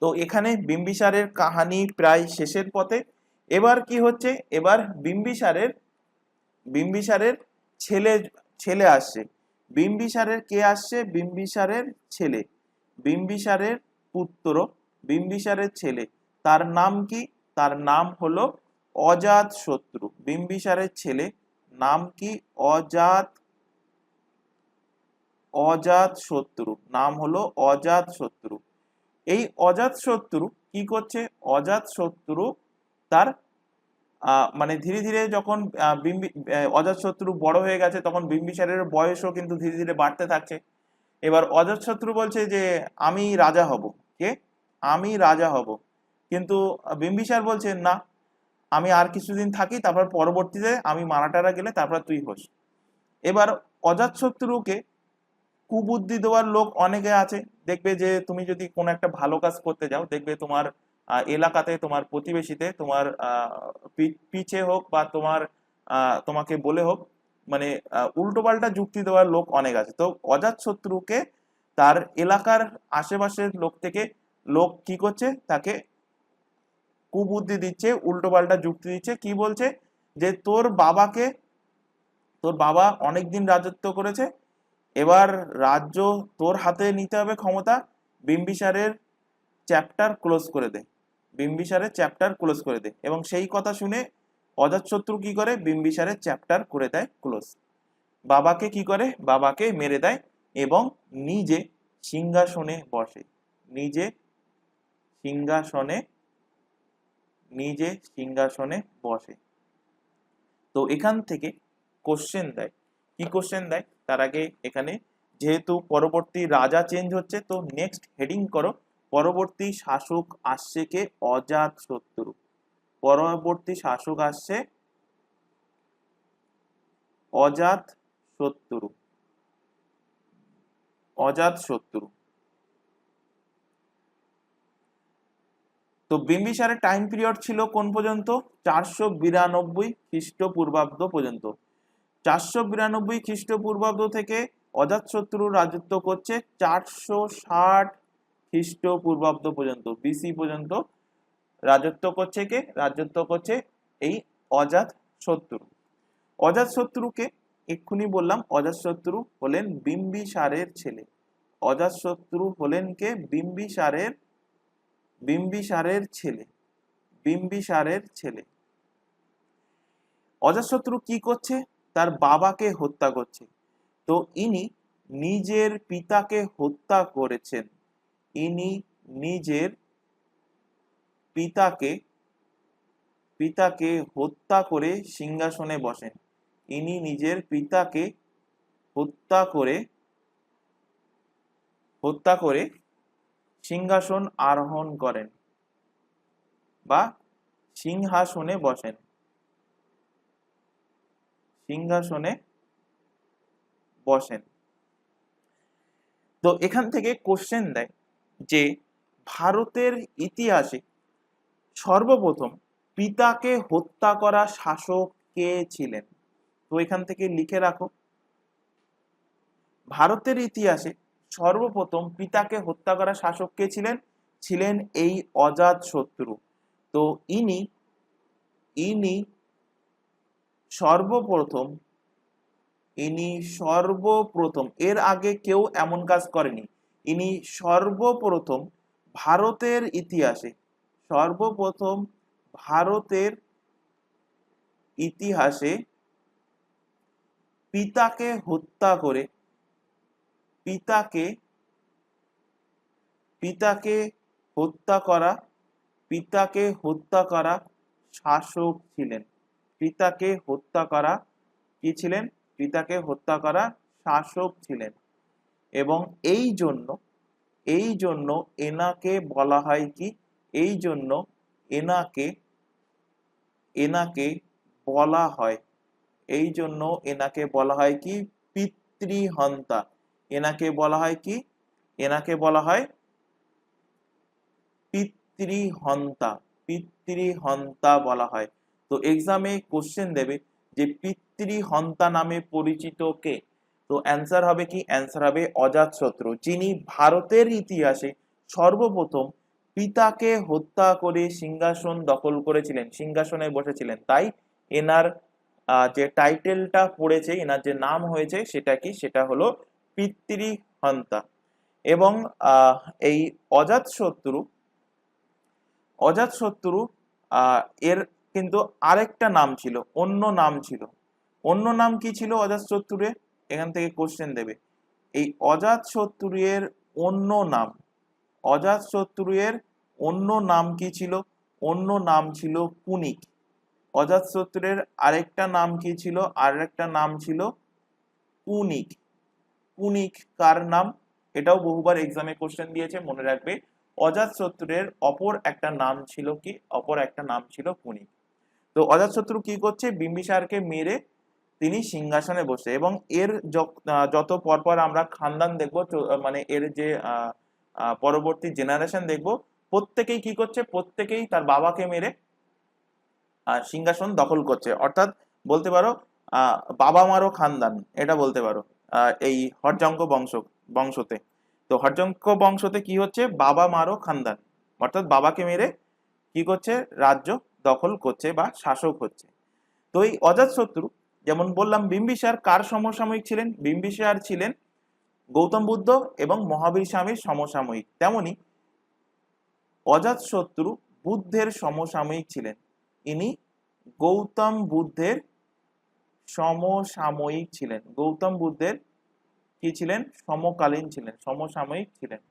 [SPEAKER 1] তো এখানে বিম্বিসারের কাহিনী প্রায় শেষের পথে। এবার কি হচ্ছে? এবার বিম্বিসারের ছেলে আসছে। বিম্বিসারের কে আসছে? বিম্বিসারের ছেলে, বিম্বিসারের পুত্র, বিম্বিসারের ছেলে। তার নাম কি? তার নাম হলো অজাতশত্রু। বিম্বিসারের ছেলে নাম কি? অজাতশত্রু, নাম হলো অজাতশত্রু। এই অজাতশত্রু কি করছে? অজাতশত্রু তার মানে ধীরে ধীরে যখন অজাতশত্রু বড় হয়ে গেছে, তখন বিম্বিসারের বয়সও কিন্তু ধীরে ধীরে বাড়তে থাকছে। এবার অজাতশত্রু বলছে যে আমি রাজা হব। কে? আমি রাজা হব। কিন্তু বিম্বিসার বলছে না, আমি আর কিছুদিন থাকি, তারপর পরবর্তীতে আমি মারা টারা গেলে তারপর তুই হোস। এবার অজাতশত্রুকে কুবুদ্ধি দেওয়ার লোক অনেকে আছে। দেখবে যে তুমি যদি কোনো একটা ভালো কাজ করতে যাও, দেখবে তোমার এলাকাতে, তোমার প্রতিবেশীতে, তোমার পিছে হোক বা তোমাকে বলে হোক, মানে উল্টোপাল্টা যুক্তি দেওয়ার লোক অনেক আছে। তো অজাতশত্রুকে তার এলাকার আশেপাশের লোক কি করছে? তাকে কুবুদ্ধি দিচ্ছে, উল্টোপাল্টা যুক্তি দিচ্ছে। কি বলছে? যে তোর বাবা অনেকদিন রাজত্ব করেছে, এবার রাজ্য তোর হাতে নিতে হবে ক্ষমতা, বিম্বিসারের চ্যাপ্টার ক্লোজ করে দে, বিম্বিসারের চ্যাপ্টার ক্লোজ করে দে। এবং সেই কথা শুনে অজাতশত্রু কি করে? বিম্বিসারের চ্যাপ্টার করে দেয় ক্লোজ। বাবাকে কি করে? বাবাকে মেরে দেয় এবং নিজে সিংহাসনে বসে, নিজে সিংহাসনে বসে। তো এখান থেকে কোশ্চেন দেয়। কি কোশ্চেন দেয়? তার আগে এখানে যেহেতু পরবর্তী রাজা চেঞ্জ হচ্ছে, তো নেক্সট হেডিং করো, পরবর্তী শাসক আসছে কে? অজাতশত্রু। পরবর্তী শাসক আসছে অজাতশত্রু, অজাতশত্রু। তো বিম্বিসারের টাইম পিরিয়ড ছিল কোন পর্যন্ত? 492 খ্রিস্টপূর্বাব্দ পর্যন্ত। 492 খ্রিস্টপূর্বাব্দ থেকে অজাতশত্রু রাজত্ব করছে 460 খ্রিস্টপূর্বাব্দ পর্যন্ত, বিসি পর্যন্ত রাজত্ব করছে কে? রাজত্ব করছে এই অজাতশত্রু। অজাতশত্রুকে এক্ষুনি বললাম, অজাতশত্রু হলেন বিম্বিসারের ছেলে। অজাতশত্রু হলেন কে? বিম্বিসারের ছেলে, বিম্বিসারের ছেলে। অজাতশত্রু কি করছে? তার বাবাকে হত্যা করছে। তো ইনি নিজের পিতাকে হত্যা করেছেন, ইনি নিজের পিতাকে হত্যা করে সিংহাসনে বসেন, ইনি নিজের পিতাকে হত্যা করে সিংহাসন আরোহণ করেন বা সিংহাসনে বসেন, সিংহাসনে বসেন। তো এখান থেকে কোশ্চেন দেয় যে ভারতের ইতিহাসে সর্বপ্রথম পিতাকে হত্যা করা শাসক কে ছিলেন? তো এখান থেকে লিখে রাখো, ভারতের ইতিহাসে সর্বপ্রথম পিতাকে হত্যা করা শাসক কে ছিলেন? ছিলেন এই অজাতশত্রু। তো ইনি সর্বপ্রথম, এর আগে কেউ এমন কাজ করেনি। ইনি সর্বপ্রথম ভারতের ইতিহাসে ভারতের ইতিহাসে পিতাকে হত্যা করে পিতাকে পিতাকে হত্যা করা পিতাকে হত্যা করা শাসক ছিলেন। পিতাকে হত্যা করা কি ছিলেন? পিতাকে হত্যা করা শাসক ছিলেন। এবং এই জন্য এনাকে বলা হয় কি? এই জন্য এনাকে এনাকে বলা হয় এই জন্য এনাকে বলা হয় কি? পিতৃহন্তা। এনাকে বলা হয় কি? এনাকে বলা হয় পিতৃহন্তা। পিতৃহন্তা বলা হয়। তো এক্সামে কোশ্চেন দেবে যে পিতৃহন্তা নামে পরিচিত কে? তো অ্যান্সার হবে কি? অ্যান্সার হবে অজাতশত্রু, যিনি ভারতের ইতিহাসে সর্বপ্রথম পিতাকে হত্যা করে সিংহাসন দখল করেছিলেন, সিংহাসনে বসেছিলেন। তাই এনার যে টাইটেলটা পড়েছে, এনার যে নাম হয়েছে সেটা কি? সেটা হলো পিতৃহন্তা। এবং এই অজাতশত্রু অজাতশত্রু এর কিন্তু আরেকটা নাম ছিল, অন্য নাম ছিল। অন্য নাম কি ছিল অজাতশত্রুর? এখান থেকে কোশ্চেন দেবে। এই অজাতশত্রুর অন্য নাম, অজাতশত্রুর অন্য নাম কি ছিল? অন্য নাম ছিল কুনিক। অজাতশত্রুর আরেকটা নাম কি ছিল? আরেকটা নাম ছিল কুনিক। কুনিক কার নাম? এটাও বহুবার এক্সামে কোশ্চেন দিয়েছে, মনে রাখবে। অজাতশত্রুর অপর একটা নাম ছিল কি? অপর একটা নাম ছিল কুনিক। তো অজাতশত্রু কি করছে? বিম্বিসারকে মেরে তিনি সিংহাসনে বসে, এবং এর যত পরপর আমরা খানদান দেখব, মানে এর যে পরবর্তী জেনারেশন দেখব, প্রত্যেকেই কি করছে? প্রত্যেকেই তার বাবাকে মেরে সিংহাসন দখল করছে। অর্থাৎ বলতে পারো বাবা মারও খানদান, এটা বলতে পারো এই হর্যাঙ্ক বংশতে। তো হর্যাঙ্ক বংশতে কি হচ্ছে? বাবা মারও খানদান, অর্থাৎ বাবাকে মেরে কি করছে? রাজ্য দখল করছে বা শাসক হচ্ছে। তো এই অজাতশত্রু, যেমন বললাম, বিম্বিসার কার সমসাময়িক ছিলেন? বিম্বিসার ছিলেন গৌতম বুদ্ধ এবং মহাবীর স্বামীর সমসাময়িক। তেমনি অজাতশত্রু বুদ্ধের সমসাময়িক ছিলেন। ইনি গৌতম বুদ্ধের সমসাময়িক ছিলেন। গৌতম বুদ্ধের কি ছিলেন? সমকালীন ছিলেন, সমসাময়িক ছিলেন।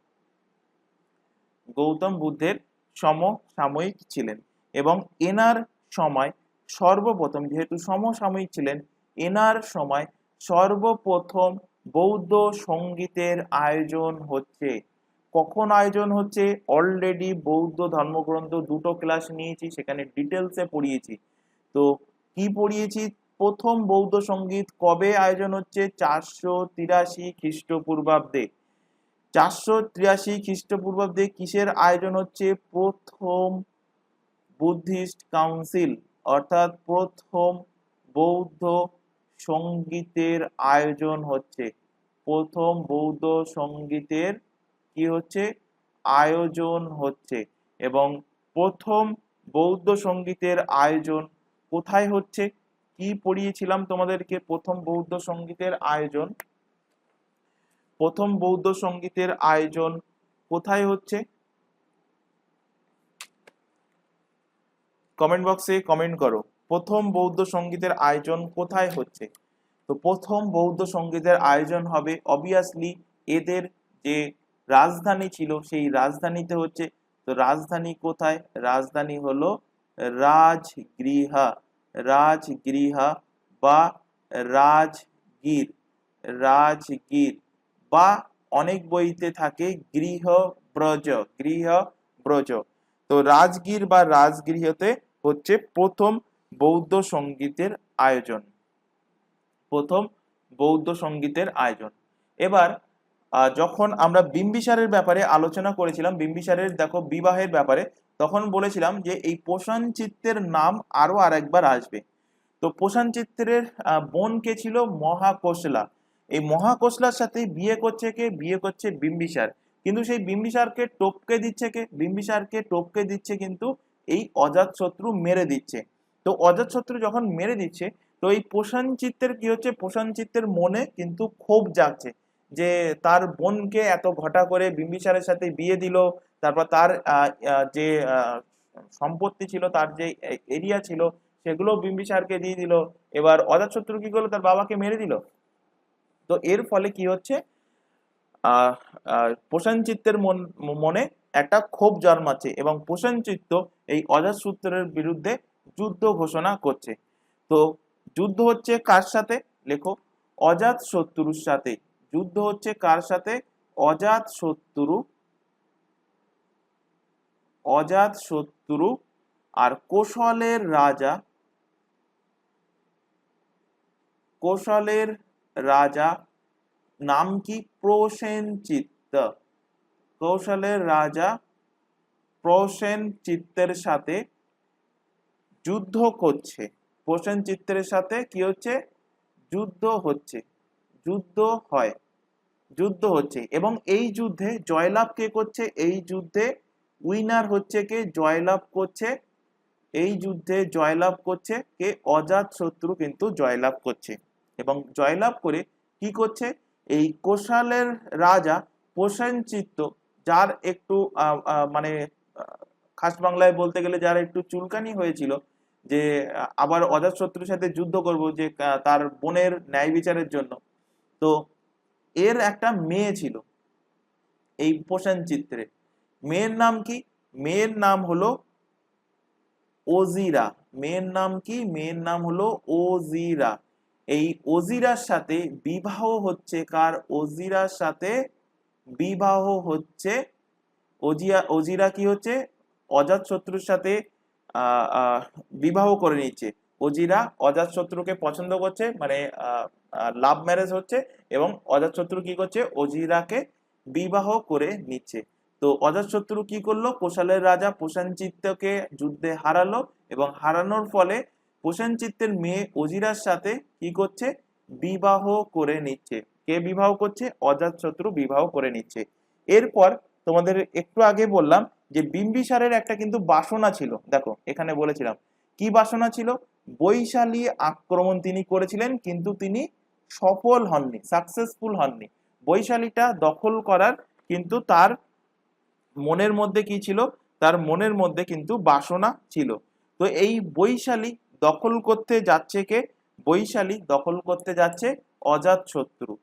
[SPEAKER 1] গৌতম বুদ্ধের সমসাময়িক ছিলেন। এবং এনার সময় সর্বপ্রথম, যেহেতু সমসাময়িক ছিলেন, এনার সময় সর্বপ্রথম বৌদ্ধ সঙ্গীতের আয়োজন হচ্ছে। কখন আয়োজন হচ্ছে? অলরেডি বৌদ্ধ ধর্মগ্রন্থ দুটো ক্লাস নিয়েছি, সেখানে ডিটেলসে পড়িয়েছি। তো কি পড়িয়েছি? প্রথম বৌদ্ধ সঙ্গীত কবে আয়োজন হচ্ছে? 483 খ্রিস্টপূর্বাব্দে। 483 খ্রিস্টপূর্বাব্দে কিসের আয়োজন হচ্ছে? প্রথম বুদ্ধিস্ট কাউন্সিল, অর্থাৎ প্রথম বৌদ্ধ সঙ্গীতের আয়োজন হচ্ছে। প্রথম বৌদ্ধ সঙ্গীতের কি হচ্ছে? আয়োজন হচ্ছে। এবং প্রথম বৌদ্ধ সঙ্গীতের আয়োজন কোথায় হচ্ছে? কি পড়িয়েছিলাম তোমাদেরকে? প্রথম বৌদ্ধ সঙ্গীতের আয়োজন, প্রথম বৌদ্ধ সঙ্গীতের আয়োজন কোথায় হচ্ছে? কমেন্ট বক্সে কমেন্ট করো, প্রথম বৌদ্ধ সঙ্গীতের আয়োজন কোথায় হচ্ছে? তো প্রথম বৌদ্ধ সঙ্গীতের আয়োজন হবে অবভিয়াসলি এদের যে রাজধানী ছিল সেই রাজধানীতে হচ্ছে। তো রাজধানী কোথায়? রাজধানী হলো রাজগৃহা। রাজগৃহা বা রাজগীর। রাজগীর বা অনেক বইতে থাকে গৃহব্রজ। গৃহব্রজ। তো রাজগীর বা রাজগৃহতে হচ্ছে প্রথম বৌদ্ধ সঙ্গীতের আয়োজন। প্রথম বৌদ্ধ সঙ্গীতের আয়োজন। এবার যখন আমরা বিম্বিসারের ব্যাপারে আলোচনা করেছিলাম, বিম্বিসারের দেখো বিবাহের ব্যাপারে, তখন বলেছিলাম যে এই প্রসেনজিতের নাম আরো আরেকবার আসবে। তো প্রসেনজিতের বোন কে ছিল? মহাকোশলা। এই মহাকোশলার সাথে বিয়ে করছে কে? বিয়ে করছে বিম্বিসার। কিন্তু সেই বিম্বিসারকে টপকে দিচ্ছে কে? বিম্বিসারকে টপকে দিচ্ছে কিন্তু এই অজাতশত্রু মেরে দিচ্ছে। তো অজাতশত্রু যখন মেরে দিচ্ছে, তো এই প্রসেনজিতের কি হচ্ছে? প্রসেনজিতের মনে কিন্তু ক্ষোভ জাগছে যে তার বোনকে এত ঘটা করে বিম্বিসারের সাথে বিয়ে দিল, তারপর তার যে সম্পত্তি ছিল, তার যে এরিয়া ছিল, সেগুলো বিম্বিসারকে দিয়ে দিল। এবার অজাতশত্রু কি করলো, তার বাবাকে মেরে দিল। তো এর ফলে কি হচ্ছে, প্রসেনজিতের মনে একটা ক্ষোভ জন্মাচ্ছে এবং প্রসেনজিৎ এই অজাতশত্রুর বিরুদ্ধে যুদ্ধ ঘোষণা করছে। তো যুদ্ধ হচ্ছে কার সাথে, লেখো, অজাতশত্রুর সাথে। যুদ্ধ হচ্ছে কার সাথে, অজাতশত্রু, অজাতশত্রু আর কোশলের রাজা, কোশলের রাজা নাম কি, প্রসেনজিৎ। কৌশলের রাজা প্রসেনজিতের সাথে যুদ্ধ করছে। প্রসেনজিতের সাথে কি হচ্ছে, যুদ্ধ হচ্ছে, যুদ্ধ হয়, যুদ্ধ হচ্ছে। এবং এই যুদ্ধে জয়লাভ কে করছে, এই যুদ্ধে উইনার হচ্ছে কে, জয়লাভ করছে, এই যুদ্ধে জয়লাভ করছে কে, অজাতশত্রু কিন্তু জয়লাভ করছে। এবং জয়লাভ করে কি করছে, এই কোশলের রাজা প্রসেনজিৎ, যার একটু মানে খাস বাংলায় বলতে গেলে যার একটু চুলকানি হয়েছিল, যে আবার অজাতশত্রুর সাথে যুদ্ধ করব, যে তার বোনের ন্যায় বিচারের জন্য। তো এর একটা মেয়ে ছিল এই প্রসেনজিতের। মেয়ের নাম কি, মেয়ের নাম হলো ওজিরা। মেয়ের নাম কি, মেয়ের নাম হলো ওজিরা। এই ওজিরার সাথে বিবাহ হচ্ছে কার, ওজিরার সাথে বিবাহ হচ্ছে, ওজিরা কি হচ্ছে, অজাতশত্রুর সাথে বিবাহ করে নিচ্ছে। ওজিরা অজাতশত্রুকে পছন্দ করছে, মানে লাভ ম্যারেজ হচ্ছে, এবং অজাতশত্রু কি করছে, ওজিরাকে বিবাহ করে নিচ্ছে। তো অজাতশত্রু কি করলো, কোশলের রাজা প্রসেনজিৎকে যুদ্ধে হারালো, এবং হারানোর ফলে প্রসেনজিতের মেয়ে ওজিরার সাথে কি করছে, বিবাহ করে নিচ্ছে। কে বিবাহ করছে, অজাতশত্রু বিবাহ করে নিচ্ছে। এরপর তোমাদের একটু আগে বললাম যে বিম্বিসারের একটা কিন্তু বাসনা ছিল। দেখো এখানে বলেছিলাম কি বাসনা ছিল, বৈশালী আক্রমণ তিনি করেছিলেন, কিন্তু তিনি সফল হননি, সাকসেসফুল হননি। বৈশালীটা দখল করার কিন্তু তার মনের মধ্যে কি ছিল, তার মনের মধ্যে কিন্তু বাসনা ছিল। তো এই বৈশালী দখল করতে যাচ্ছে কে, বৈশালী দখল করতে যাচ্ছে অজাতশত্রু।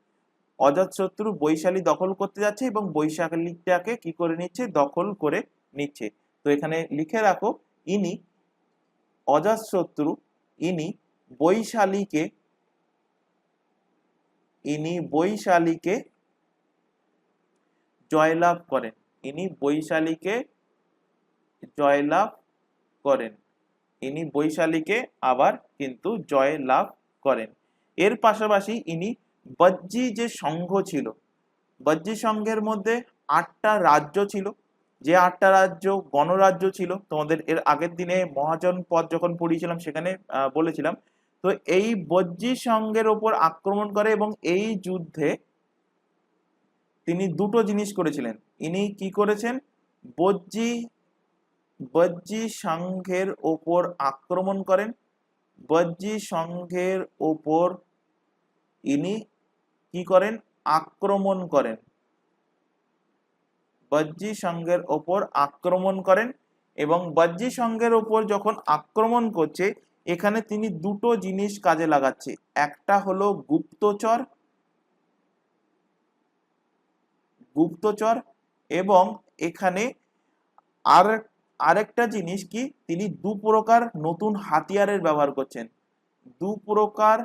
[SPEAKER 1] অজাতশত্রু বৈশালী দখল করতে যাচ্ছে এবং বৈশালীটাকে কি করে নিচ্ছে, দখল করে নিচ্ছে। তো এখানে লিখে রাখো, ইনি অজাতশত্রু, ইনি বৈশালীকে, ইনি বৈশালীকে জয়লাভ করেন, ইনি বৈশালীকে জয়লাভ করেন, ইনি বৈশালীকে আবার কিন্তু জয়লাভ করেন। এর পাশাপাশি ইনি বজ্জি যে সংঘ ছিল, বজ্জি সংঘের মধ্যে 8টা রাজ্য ছিল, যে 8টা রাজ্য গণরাজ্য ছিল। তোমাদের এর আগের দিনে মহাজন পদ যখন পড়িয়েছিলাম সেখানে বলেছিলাম। তো এই বজ্জি সংঘের ওপর আক্রমণ করে এবং এই যুদ্ধে তিনি দুটো জিনিস করেছিলেন। ইনি কি করেছেন, বজ্জি বজ্জি সংঘের ওপর আক্রমণ করেন, বজ্জি সংঘের ওপর ইনি কি করেন, আক্রমণ করেন, বজ্জি সংঘের ওপর আক্রমণ করেন। এবং বজ্জি সংঘের ওপর যখন আক্রমণ করছে, এখানে তিনি দুটো জিনিস কাজে লাগাচ্ছে। একটা হলো গুপ্তচর, গুপ্তচর, এবং এখানে আর আরেকটা জিনিস কি, তিনি দু প্রকার নতুন হাতিয়ারের ব্যবহার করছেন, দু প্রকার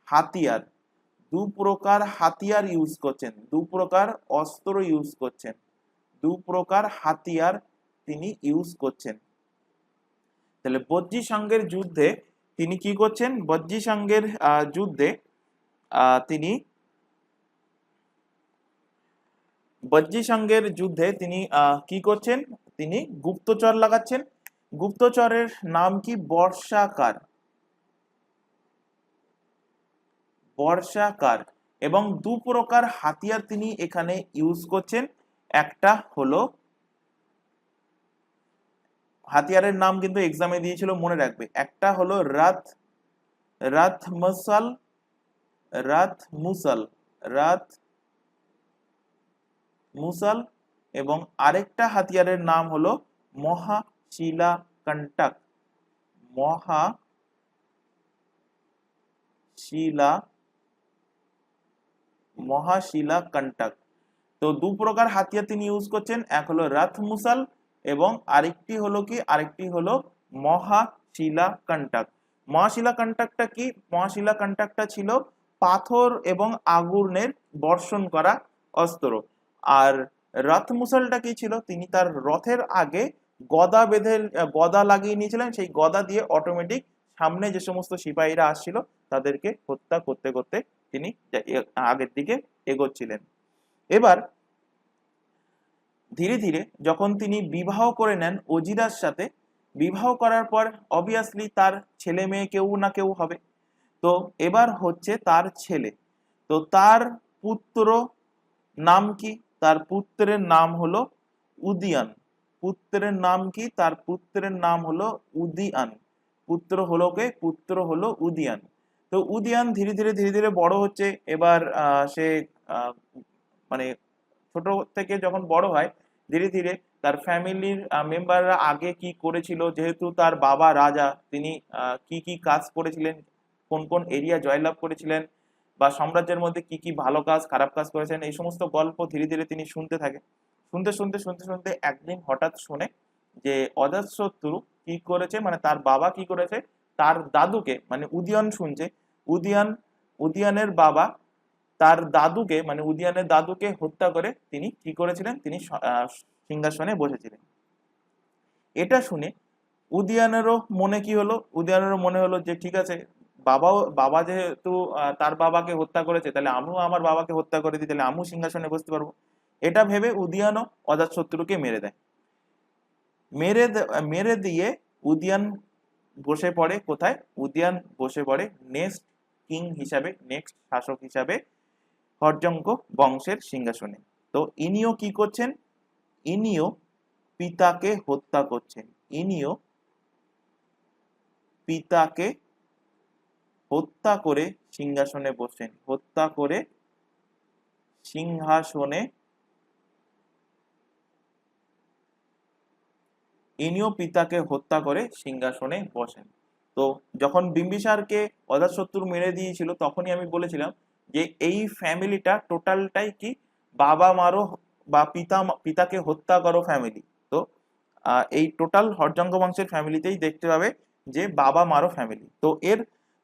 [SPEAKER 1] হাতিয়ার, দু প্রকার হাতিয়ার ইউজ করছেন, দু প্রকার অস্ত্র ইউজ করছেন, দু প্রকার হাতিয়ার তিনি ইউজ করছেন। তাহলে বজ্জি সংঘের যুদ্ধে তিনি কি করছেন, বজ্জি সংঘের যুদ্ধে তিনি বজ্জি সংঘের যুদ্ধে তিনি কি করছেন, তিনি গুপ্তচর লাগাচ্ছেন। গুপ্তচরের নাম কি, বর্ষাকার, বর্ষাকার। এবং দু প্রকার হাতিয়ার তিনি এখানে ইউজ করছেন। একটা হলো, হাতিয়ারের নাম কিন্তু এক্সামে দিয়েছিল, মনে রাখবে। একটা হলো রাত, রাত মশাল, রাত মুসাল, রাত মুসাল এবং আরেকটা হাতিয়ারের নাম হলো মহাশিলাকণ্টক। মহাশিলাকণ্টক। তো দু প্রকার হাতিয়ার তিনি ইউজ করছেন, এক হলো রাত মুসাল এবং আরেকটি হলো মহাশিলাকণ্টক। মহাশিলাকণ্টকটা কি? মহাশিলাকণ্টকটা ছিল পাথর এবং আগুনের বর্ষণ করা অস্ত্র। আর রথ মুসালটা কি ছিল? তিনি তার রথের আগে গদা লাগিয়ে নিয়েছিলেন, সেই গদা দিয়ে অটোমেটিক সামনে যে সমস্ত সিপাহীরা আসছিল তাদেরকে হত্যা করতে করতে তিনি আগের দিকে এগোচ্ছিলেন। এবার ধীরে ধীরে যখন তিনি বিবাহ করে নেন ওজিরার সাথে, বিবাহ করার পর অবভিয়াসলি তার ছেলে মেয়ে কেউ না কেউ হবে। তো এবার হচ্ছে তার ছেলে। তো তার পুত্র নাম কি? তার পুত্রের নাম হলো উদিয়ান। পুত্রের নাম কি? তার পুত্রের নাম হলো উদিয়ান। পুত্র হলো উদিয়ান। তো উদিয়ান ধীরে ধীরে বড় হচ্ছে। এবার সে মানে ছোট থেকে যখন বড় হয়, ধীরে ধীরে তার ফ্যামিলির মেম্বাররা আগে কি করেছিল, যেহেতু তার বাবা রাজা, তিনি কি কি কাজ করেছিলেন, কোন কোন এরিয়া জয়লাভ করেছিলেন, বা সাম্রাজ্যের মধ্যে কি কি ভালো কাজ খারাপ কাজ করেছেন, এই সমস্ত গল্প ধীরে ধীরে তিনি শুনতে থাকে। শুনতে একদিন হঠাৎ শোনে যে অজাতশত্রু কি করেছে, মানে তার বাবা কি করেছে, তার দাদুকে, মানে উদয়ন শুনছে, উদয়নের বাবা তার দাদুকে, মানে উদয়নের দাদুকে হত্যা করে তিনি কি করেছিলেন, তিনি সিংহাসনে বসেছিলেন। এটা শুনে উদয়নেরও মনে কি হলো? উদয়নেরও মনে হলো যে ঠিক আছে, বাবা যেহেতু তার বাবাকে হত্যা করেছে, তাহলে আমিও আমার বাবাকে হত্যা করে দিই, তাহলে আমিও সিংহাসনে বসতে পারবো। এটা ভেবে উদয়নও অজাতশত্রুকে মেরে দেয়। মেরে দিয়ে উদয়ন বসে পড়ে কোথায়? উদয়ন বসে পড়ে নেক্সট কিং হিসাবে, নেক্সট শাসক হিসাবে হর্যঙ্ক বংশের সিংহাসনে। তো ইনিও কি করছেন? ইনিও পিতাকে হত্যা করছেন। ইনিও পিতাকে হত্যা করে সিংহাসনে বসেন। হত্যা করে সিংহাসনে ইনিও পিতাকে হত্যা করে সিংহাসনে বসেন। তো যখন বিম্বিসারকে অজাতশত্রু মেরে দিয়েছিল, তখনই আমি বলেছিলাম যে এই ফ্যামিলিটা টোটালটাই কি বাবা মারো বা পিতাকে হত্যা করো ফ্যামিলি। তো এই টোটাল হর্যঙ্ক বংশের ফ্যামিলিতেই দেখতে পাবে যে বাবা মারো ফ্যামিলি। তো এর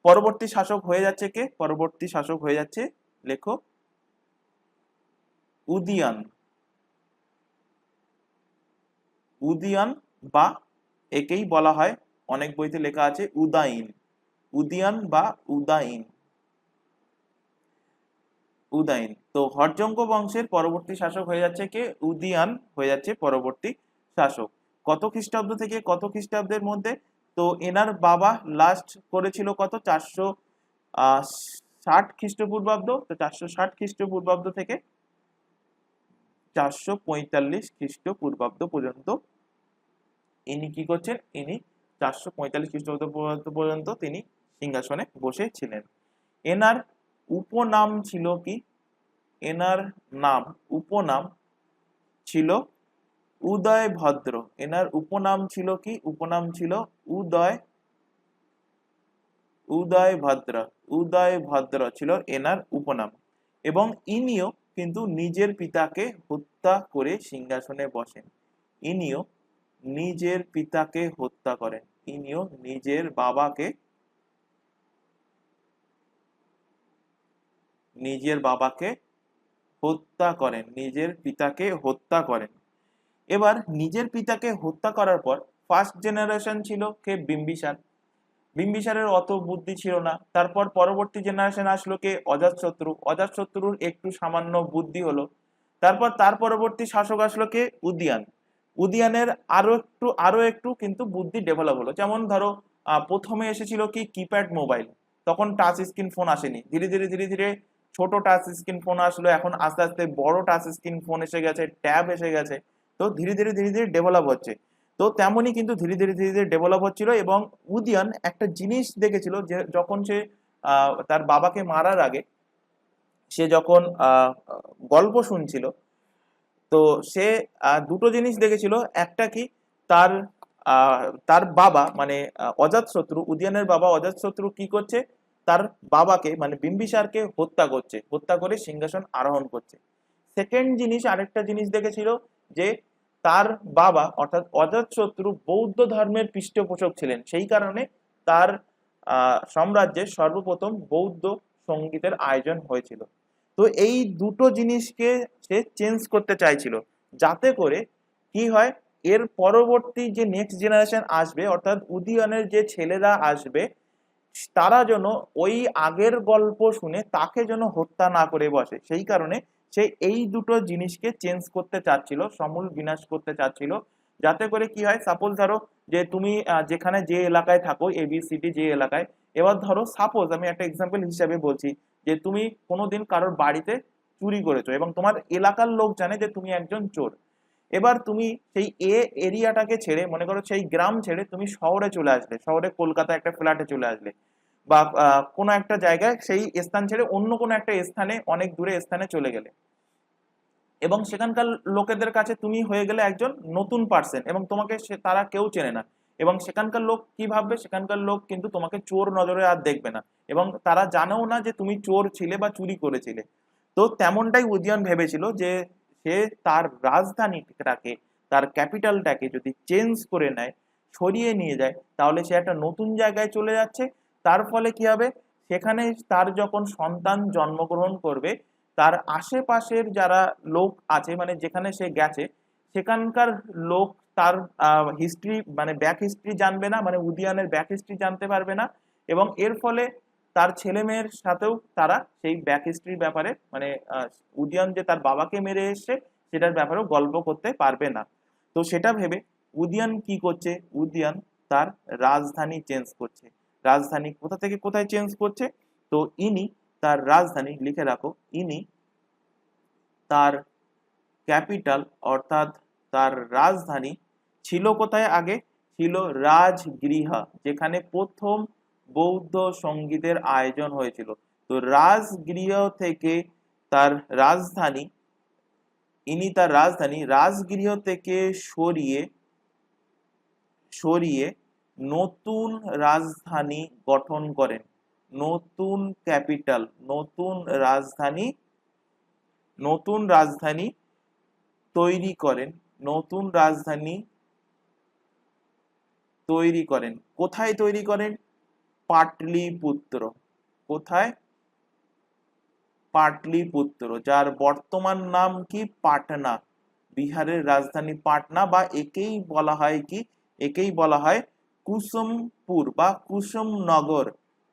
[SPEAKER 1] পরবর্তী শাসক হয়ে যাচ্ছে কে? পরবর্তী শাসক হয়ে যাচ্ছে, লেখো, উদয়ন। উদয়ন বা একেই বলা হয়, অনেক বইতে লেখা আছে উদাইন। উদয়ন বা উদাইন। উদয়ন। তো হর্যঙ্ক বংশের পরবর্তী শাসক হয়ে যাচ্ছে কে? উদয়ন হয়ে যাচ্ছে পরবর্তী শাসক। কত খ্রিস্টাব্দ থেকে কত খ্রিস্টাব্দের মধ্যে? তো এনার বাবা লাস্ট করেছিল কত? 460 খ্রিস্টপূর্বাব্দ। তো 460 খ্রিস্টপূর্বাব্দ থেকে 445 খ্রিস্টপূর্বাব্দ পর্যন্ত ইনি কি করছেন? ইনি 445 খ্রিস্টপূর্বাব্দ পর্যন্ত তিনি সিংহাসনে বসেছিলেন। এনার উপনাম ছিল কি? এনার উপনাম ছিল উদয়ভদ্র। এনার উপনাম ছিল কি? উপনাম ছিল উদয়ভদ্র। উদয়ভদ্র ছিল এনার উপনাম। এবং ইনিও কিন্তু নিজের পিতাকে হত্যা করে সিংহাসনে বসেন। ইনিও নিজের পিতাকে হত্যা করেন। ইনিও নিজের বাবাকে হত্যা করেন, নিজের পিতাকে হত্যা করেন। এবার নিজের পিতাকে হত্যা করার পর ফার্স্ট জেনারেশন ছিল কে? বিম্বিসার। বিম্বিসারের অত বুদ্ধি ছিল না। তারপর পরবর্তী জেনারেশন আসলো কে? অজাতশত্রু। অজাতশত্রুর একটু সামান্য বুদ্ধি হলো। তারপর তার পরবর্তী শাসক আসলো কে? উদয়ন। উদয়নের আরো একটু কিন্তু বুদ্ধি ডেভেলপ হলো। যেমন ধরো প্রথমে এসেছিল কি কিপ্যাড মোবাইল, তখন টাচ স্ক্রিন ফোন আসেনি। ধীরে ধীরে ছোট টাচ স্ক্রিন ফোন আসলো, এখন আস্তে আস্তে বড় টাচ স্ক্রিন ফোন এসে গেছে, ট্যাব এসে গেছে। তো ধীরে ধীরে ডেভেলপ হচ্ছে। তো তেমনই কিন্তু ধীরে ধীরে ডেভেলপ হচ্ছিল। এবং উদয়ন একটা জিনিস দেখেছিল যে যখন সে তার বাবাকে মারার আগে সে যখন গল্প শুনছিল, তো সে দুটো জিনিস দেখেছিল। একটা কি, তার তার বাবা মানে অজাতশত্রু, উদয়নের বাবা অজাতশত্রু কি করছে, তার বাবাকে মানে বিম্বিসারকে হত্যা করে সিংহাসন আরোহণ করছে। সেকেন্ড জিনিস, আরেকটা জিনিস দেখেছিল যে তার বাবা অর্থাৎ অজাতশত্রু বৌদ্ধ ধর্মের পৃষ্ঠপোষক ছিলেন, সেই কারণে তার সাম্রাজ্যে সর্বপ্রথম বৌদ্ধ সঙ্গীতের আয়োজন হয়েছিল। তো এই দুটো জিনিসকে সে চেঞ্জ করতে চাইছিল, যাতে করে কি হয়, এর পরবর্তী যে নেক্সট জেনারেশন আসবে অর্থাৎ উদয়নের যে ছেলেরা আসবে, তারা যেন ওই আগের গল্প শুনে তাকে যেন হত্যা না করে বসে। সেই কারণে সে এই দুটো জিনিসকে চেঞ্জ করতে চাচ্ছিল, সমূল বিনাশ করতে চাচ্ছিল। যাতে করে কি হয়, সাপোজ ধরো যে তুমি যেখানে যে এলাকায় থাকো, এবিসিডি যে এলাকায়, এবার ধরো সাপোজ আমি একটা এক্সাম্পল হিসাবে বলছি যে তুমি কোনোদিন কারোর বাড়িতে চুরি করেছো এবং তোমার এলাকার লোক জানে যে তুমি একজন চোর। এবার তুমি সেই এরিয়াটাকে ছেড়ে, মনে করো সেই গ্রাম ছেড়ে তুমি শহরে চলে আসলে, শহরে কলকাতা একটা ফ্ল্যাটে চলে আসলে, বা কোনো একটা জায়গায় সেই স্থান ছেড়ে অন্য কোনো একটা স্থানে, অনেক দূরে স্থানে চলে গেলে, এবং সেখানকার লোকেদের কাছে তুমি হয়ে গেলে একজন নতুন পার্সন এবং তোমাকে তারা কেউ চেনে না। এবং সেখানকার লোক কি ভাববে, সেখানকার লোক কিন্তু তোমাকে চোর নজরে আর দেখবে না, এবং তারা জানেও না যে তুমি চোর ছিলে বা চুরি করেছিলে। তো তেমনটাই উদয়ন ভেবেছিল যে সে তার রাজধানীটাকে, তার ক্যাপিটালটাকে যদি চেঞ্জ করে নেয়, সরিয়ে নিয়ে যায়, তাহলে সে একটা নতুন জায়গায় চলে যাচ্ছে। তার ফলে কি হবে, সেখানে তার যখন সন্তান জন্মগ্রহণ করবে, তার আশেপাশের যারা লোক আছে মানে যেখানে সে গেছে, সেখানকার লোক তার হিস্ট্রি মানে ব্যাক হিস্ট্রি জানবে না, মানে উদয়নের ব্যাক হিস্ট্রি জানতে পারবে না। এবং এর ফলে তার ছেলে মেয়ের সাথেও তারা সেই ব্যাক হিস্ট্রির ব্যাপারে মানে উদয়ন যে তার বাবাকে মেরে এসছে সেটার ব্যাপারেও গল্প করতে পারবে না। তো সেটা ভেবে উদয়ন কি করছে, উদয়ন তার রাজধানী চেঞ্জ করছে। রাজধানী কোথা থেকে কোথায় চেঞ্জ করছে, তো ইনি তার রাজধানী, লিখে রাখো, ইনি তার ক্যাপিটাল অর্থাৎ তার রাজধানী ছিল কোথায় আগে, ছিল রাজগৃহা, যেখানে প্রথম বৌদ্ধ সঙ্গীতের আয়োজন হয়েছিল। তো রাজগৃহ থেকে তার রাজধানী, ইনি তার রাজধানী রাজগৃহ থেকে সরিয়ে সরিয়ে নতুন রাজধানী গঠন করেন, নতুন ক্যাপিটাল, নতুন রাজধানী তৈরি করেন, নতুন রাজধানী তৈরি করেন। কোথায় তৈরি করেন, পাটলিপুত্র। কোথায়, পাটলিপুত্র, যার বর্তমান নাম কি, পাটনা। বিহারের রাজধানী পাটনা, বা একেই বলা হয় কি, একেই বলা হয় কুসুমপুর বা কুসুমনগর।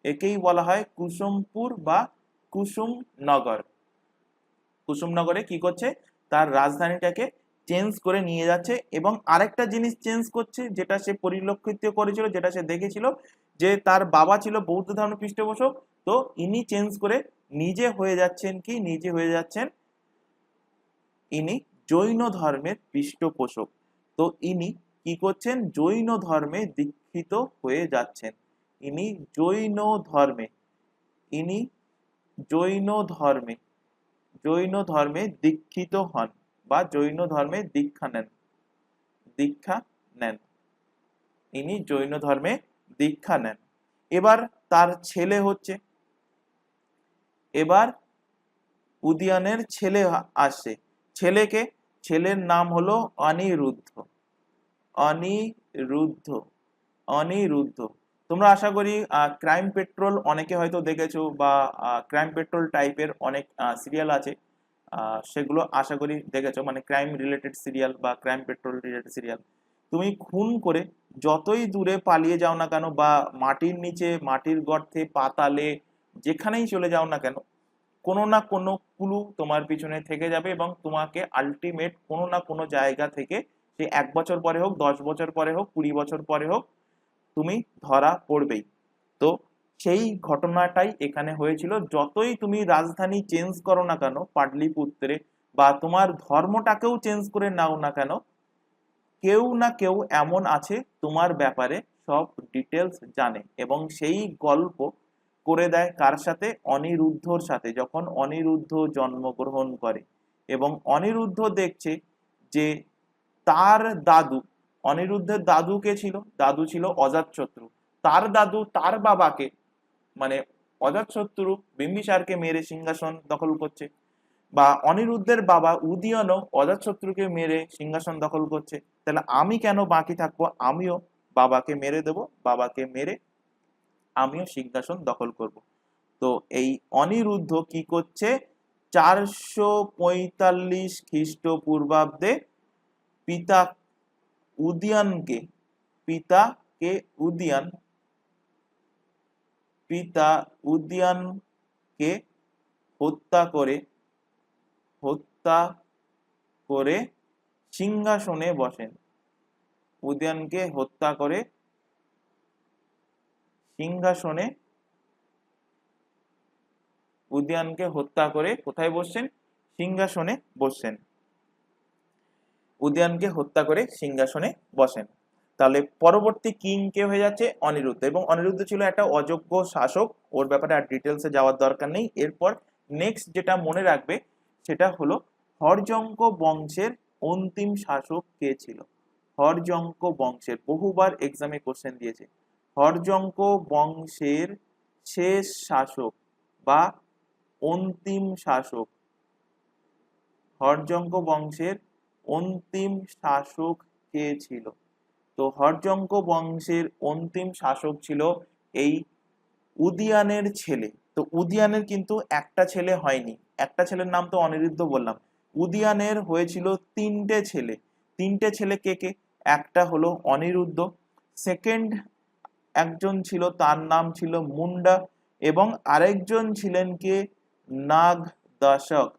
[SPEAKER 1] একেই বলা হয় কুসুমপুর বা কুসুমনগর। কুসুমনগরে কি করছে, তার রাজধানীটাকে চেঞ্জ করে নিয়ে যাচ্ছে। এবং আরেকটা জিনিস চেঞ্জ করছে, যেটা সে পরিলক্ষিত করেছিল, যেটা সে দেখেছিল, যে তার বাবা ছিল বৌদ্ধ ধর্ম পৃষ্ঠপোষক, তো ইনি চেঞ্জ করে নিজে হয়ে যাচ্ছেন কি, নিজে হয়ে যাচ্ছেন ইনি জৈন ধর্মের পৃষ্ঠপোষক। তো ইনি কি করছেন, জৈন ধর্মে দীক্ষিত হয়ে যাচ্ছেন। ইনি জৈন ধর্মে, ইনি জৈন ধর্মে জৈন ধর্মে দীক্ষিত হন বা জৈন ধর্মে দীক্ষা নেন। ইনি জৈন ধর্মে দীক্ষা নেন। এবার তার ছেলে হচ্ছে, এবার উদয়নের ছেলে আসে। ছেলেকে, ছেলের নাম হলো অনিরুদ্ধ। অনিরুদ্ধ, অনিরুদ্ধ। তোমরা আশা করি ক্রাইম পেট্রোল অনেকে হয়তো দেখেছো, বা ক্রাইম পেট্রোল টাইপের অনেক সিরিয়াল আছে, সেগুলো আশা করি দেখেছো, মানে ক্রাইম রিলেটেড সিরিয়াল বা ক্রাইম পেট্রোল রিলেটেড সিরিয়াল। তুমি খুন করে যতই দূরে পালিয়ে যাও না কেন, বা মাটির নিচে, মাটির গর্তে, পাতালে, যেখানেই চলে যাও না কেন, কোনো না কোনো ক্লু তোমার পিছনে থেকে যাবে এবং তোমাকে আলটিমেট কোনো না কোনো জায়গা থেকে, সে 1 বছর পরে হোক, 10 বছর পরে হোক, 20 বছর পরে হোক, তুমি ধরা পড়বেই। তো সেই ঘটনাটাই এখানে হয়েছিল। যতই তুমি রাজধানী চেঞ্জ করো না কেন পাটলিপুত্রে, বা তোমার ধর্মটাকেও চেঞ্জ করে নাও না কেন, কেউ না কেউ এমন আছে তোমার ব্যাপারে সব ডিটেলস জানে, এবং সেই গল্প করে দেয় কার সাথে? অনিরুদ্ধর সাথে। যখন অনিরুদ্ধ জন্মগ্রহণ করে এবং অনিরুদ্ধ দেখছে যে তার দাদু, অনিরুদ্ধের দাদু কে ছিল? দাদু ছিল অজাতশত্রু। তার দাদু তার বাবাকে মানে অজাতশত্রু বিম্বিসারকে মেরে সিংহাসন দখল করছে, বা অনিরুদ্ধের বাবা উদয়নও অজাতশত্রুকে মেরে সিংহাসন দখল করছে। তাহলে আমি কেন বাকি থাকবো? আমিও বাবাকে মেরে দেব, বাবাকে মেরে আমিও সিংহাসন দখল করব। তো এই অনিরুদ্ধ কি করছে? 445 খ্রিস্টপূর্বাব্দে পিতা উদয়নকে পিতাকে উদয়ন পিতা উদয়নকে হত্যা করে সিংহাসনে বসেন। উদয়নকে হত্যা করে সিংহাসনে উদয়নকে হত্যা করে কোথায় বসছেন? সিংহাসনে বসছেন। উদয়নকে হত্যা করে সিংহাসনে বসেন। তাহলে পরবর্তী কিং কে হয়ে যাচ্ছে? অনিরুদ্ধ। এবং অনিরুদ্ধ ছিল একটা অযোগ্য শাসক, ওর ব্যাপারে আর ডিটেলসে যাওয়ার দরকার নেই। এরপর নেক্সট যেটা মনে রাখবে সেটা হলো হর্যঙ্ক বংশের অন্তিম শাসক কে ছিল? হর্যঙ্ক বংশের, বহুবার এক্সামে কোশ্চেন দিয়েছে। হর্যঙ্ক বংশের শেষ শাসক বা অন্তিম শাসক, হর্যঙ্ক বংশের অন্তিম শাসক কে ছিল? তো হর্যঙ্ক বংশের অন্তিম শাসক ছিল এই উদয়ানের ছেলে। তো উদয়ানের কিন্তু একটা ছেলে হয়নি, একটা ছেলের নাম তো অনিরুদ্ধ বললাম। উদয়ানের হয়েছিল তিনটে ছেলে। তিনটে ছেলে কে কে? একটা হলো অনিরুদ্ধ, সেকেন্ড একজন ছিল তার নাম ছিল মুন্ডা, এবং আরেকজন ছিলেন কে? নাগ দশক।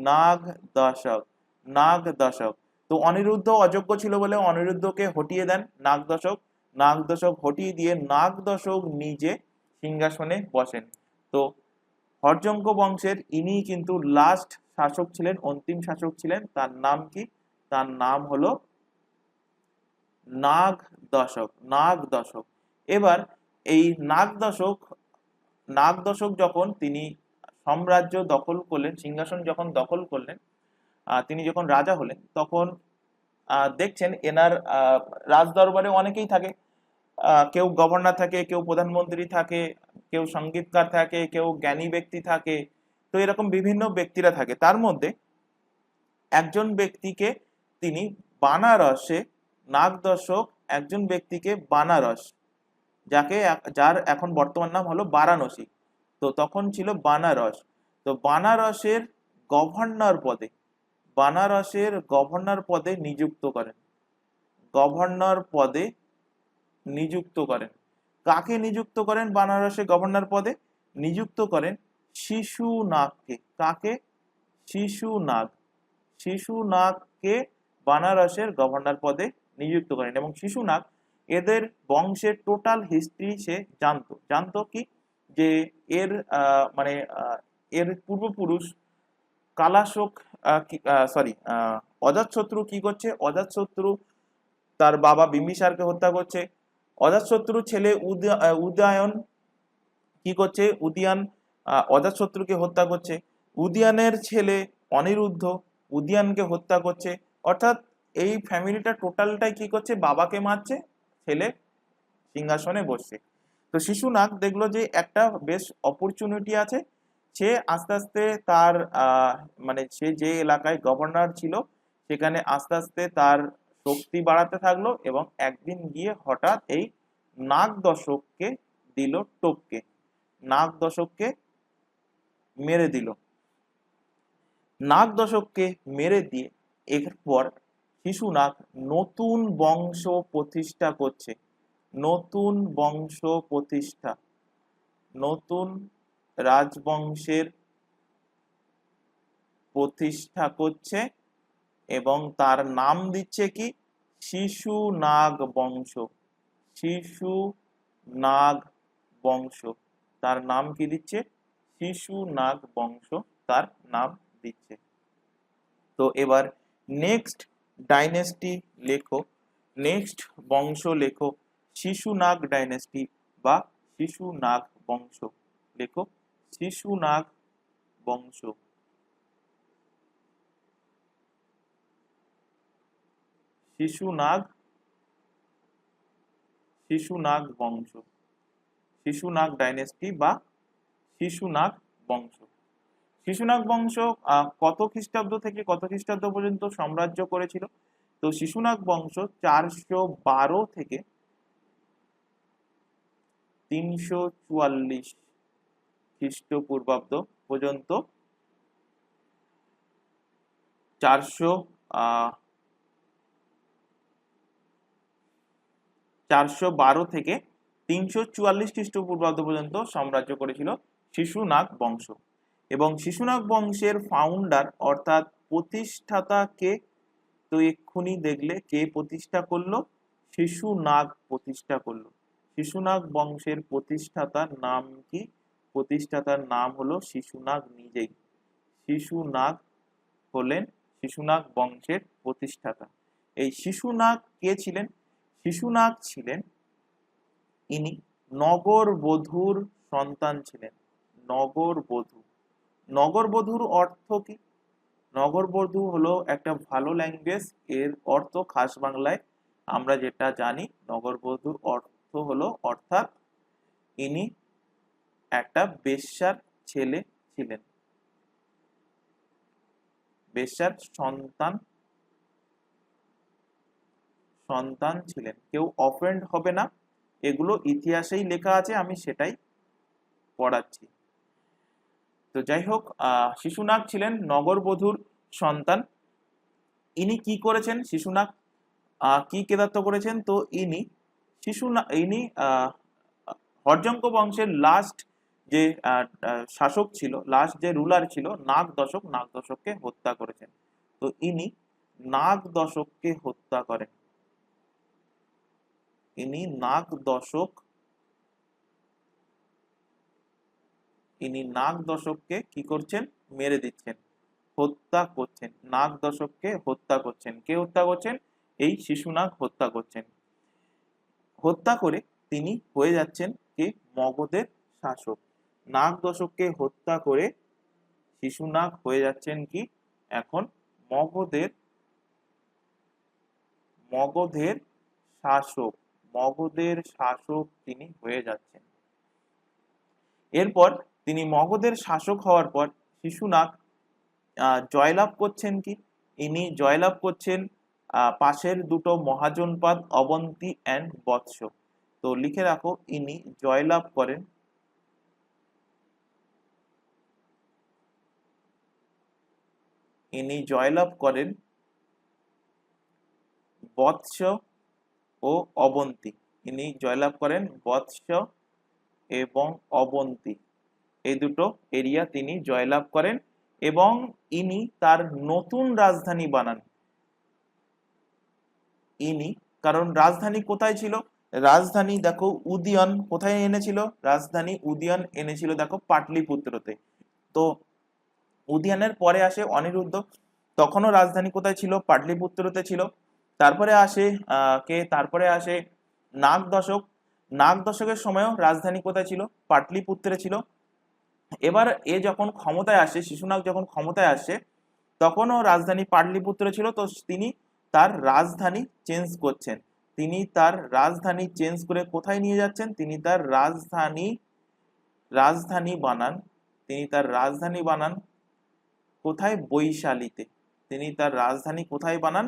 [SPEAKER 1] নাগ দশক নাগ দশক। তো অনিরুদ্ধ অযোগ্য ছিল বলে অনিরুদ্ধকে হটিয়ে দেন নাগ দশক। নাগ দশক হটিয়ে দিয়ে নাগ দশক নিজে সিংহাসনে বসেন। তো হর্যঙ্ক বংশের ইনি কিন্তু লাস্ট শাসক ছিলেন, অন্তিম শাসক ছিলেন। তার নাম কি? তার নাম হলো নাগ দশক। নাগ দশক। এবার এই নাগ দশক যখন তিনি সাম্রাজ্য দখল করলেন, সিংহাসন যখন দখল করলেন, তিনি যখন রাজা হলেন, তখন দেখছেন এনার রাজ দরবারে অনেকেই থাকে। কেউ গভর্নর থাকে, কেউ প্রধানমন্ত্রী থাকে, কেউ সঙ্গীতকার থাকে, কেউ জ্ঞানী ব্যক্তি থাকে। তো এরকম বিভিন্ন ব্যক্তিরা থাকে। তার মধ্যে একজন ব্যক্তিকে তিনি বানারসে, নাগ দশক একজন ব্যক্তিকে বানারস, যার এখন বর্তমান নাম হলো বারাণসী, তো তখন ছিল বানারস, তো বানারসের গভর্নর পদে নিযুক্ত করেন। গভর্নর পদে নিযুক্ত করেন। কাকে নিযুক্ত করেন বানারসে গভর্নর পদে? নিযুক্ত করেন শিশুনাগকে। কাকে? শিশুনাগ। শিশুনাগকে বানারসের গভর্নর পদে নিযুক্ত করেন। এবং শিশুনাগ এদের বংশের টোটাল হিস্ট্রি সে জানতো কি? যে এর মানে এর পূর্বপুরুষ কালাশোক অজাতশত্রু কি করছে? অজাতশত্রু তার বাবা বিম্বিসারকে হত্যা করছে। অজাতশত্রুর ছেলে উদয়ন কি করছে? উদয়ান অজাতশত্রুকে হত্যা করছে। উদয়ানের ছেলে অনিরুদ্ধ উদয়ানকে হত্যা করছে। অর্থাৎ এই ফ্যামিলিটা টোটালটাই কি করছে? বাবাকে মারছে, ছেলে সিংহাসনে বসছে। তো শিশুনাগ দেখলো যে একটা বেশ অপরচুনিটি আছে। সে আস্তে আস্তে তার মানে সে যে এলাকায় গভর্নর ছিল সেখানে আস্তে আস্তে তার শক্তি বাড়াতে থাকলো, এবং একদিন গিয়ে হঠাৎ এই নাগ দশককে দিল টপকে, নাগ দশককে মেরে দিল। নাগ দশককে মেরে দিয়ে এরপর শিশুনাগ নতুন বংশ প্রতিষ্ঠা করছে। নতুন বংশ প্রতিষ্ঠা, নতুন রাজবংশের প্রতিষ্ঠা করছে, এবং তার নাম দিচ্ছে কি? শিশুনাগ বংশ। শিশুনাগ বংশ তার নাম কি দিচ্ছে? শিশুনাগ বংশ তার নাম দিচ্ছে। তো এবার নেক্সট ডাইনেস্টি লেখো, নেক্সট বংশ লেখো শিশুনাগ ডাইনেস্টি বা শিশুনাগ বংশ লেখো শিশুনাগ বংশ। শিশুনাগ বংশ, শিশুনাগ ডাইনেস্টি বা শিশুনাগ বংশ। শিশুনাগ বংশ কত খ্রিস্টাব্দ থেকে কত খ্রিস্টাব্দ পর্যন্ত সাম্রাজ্য করেছিল? তো শিশুনাগ বংশ 412 থেকে 344 খ্রিস্টপূর্বাব্দ পর্যন্ত 412 থেকে 344 খ্রিস্টপূর্বাব্দ পর্যন্ত সাম্রাজ্য করেছিল শিশুনাগ বংশ। এবং শিশুনাগ বংশের ফাউন্ডার অর্থাৎ প্রতিষ্ঠাতা কে? তো এক্ষুনি দেখলে কে প্রতিষ্ঠা করলো? শিশুনাগ প্রতিষ্ঠা করলো। শিশুনাগ বংশের প্রতিষ্ঠাতার নাম কি? প্রতিষ্ঠাতার নাম হলো শিশুনাগ নিজেই। শিশুনাগ হলেন শিশুনাগ বংশের প্রতিষ্ঠাতা। এই শিশুনাগ কে ছিলেন? শিশুনাগ ছিলেন, ইনি নগরবধূর সন্তান ছিলেন। নগরবধূ, নগরবধূর অর্থ কি? নগরবধূ হলো একটা ভালো ল্যাঙ্গুয়েজ, এর অর্থ খাস বাংলায় আমরা যেটা জানি, নগরবধূর অর্থ হলো অর্থাৎ ইনি একটা বেশ্যার ছেলে ছিলেন, বেশ্যার সন্তান ছিলেন। কেউ অফেন্ড হবে না, এগুলো ইতিহাসেই লেখা আছে, আমি সেটাই পড়াচ্ছি। তো যাই হোক, শিশুনাগ ছিলেন নগরবধূর সন্তান। ইনি কি করেছেন? শিশুনাগ কি কেদারত্ব করেছেন? তো ইনি হর্যঙ্ক বংশের লাস্ট যে শাসক ছিল, লাস্ট যে রুলার ছিল নাগ দশককে হত্যা করেছেন। তো ইনি নাগ দশককে হত্যা করেন। ইনি নাগ দশককে কি করছেন? মেরে দিচ্ছেন, হত্যা করছেন। নাগ দশককে হত্যা করছেন। কে হত্যা করছেন? এই শিশুনাগ হত্যা করছেন। হত্যা করে তিনি হয়ে যাচ্ছেন কি? মগধের শাসক। নাগ দশককে হত্যা করে শিশুনাগ হয়ে যাচ্ছেন কি? এখন মগধের শাসক। মগধের শাসক তিনি হয়ে যাচ্ছেন। এরপর তিনি মগধের শাসক হওয়ার পর শিশুনাগ জয়লাভ করছেন কি? ইনি জয়লাভ করছেন পাশের দুটো মহাজনপদ অবন্তী অ্যান্ড বৎস। তো লিখে রাখো, ইনি জয়লাভ করেন বৎস ও অবন্তী। ইনি জয়লাভ করেন বৎস এবং অবন্তী, এই দুটো এরিয়া তিনি জয়লাভ করেন এবং ইনি তার নতুন রাজধানী বানান। ইনি, কারণ রাজধানী কোথায় ছিল? রাজধানী দেখো উদয়ন কোথায় এনেছিল? রাজধানী উদয়ন এনেছিল দেখো পাটলিপুত্রতে। তো উদয়নের পরে আসে অনিরুদ্ধ, তখনও রাজধানী কোথায় ছিল? পাটলিপুত্রতে ছিল। তারপরে আসে তারপরে আসে নাগ দশক। নাগ দশকের সময়ও রাজধানী কোথায় ছিল? পাটলিপুত্রে ছিল। এবার এ যখন ক্ষমতায় আসে, শিশুনাগ যখন ক্ষমতায় আসে, তখনও রাজধানী পাটলিপুত্রে ছিল। তো তিনি তার রাজধানী চেঞ্জ করছেন। তিনি তার রাজধানী চেঞ্জ করে কোথায় নিয়ে যাচ্ছেন? তিনি তার রাজধানী বানান কোথায়? বৈশালীতে। তিনি তার রাজধানী কোথায় বানান?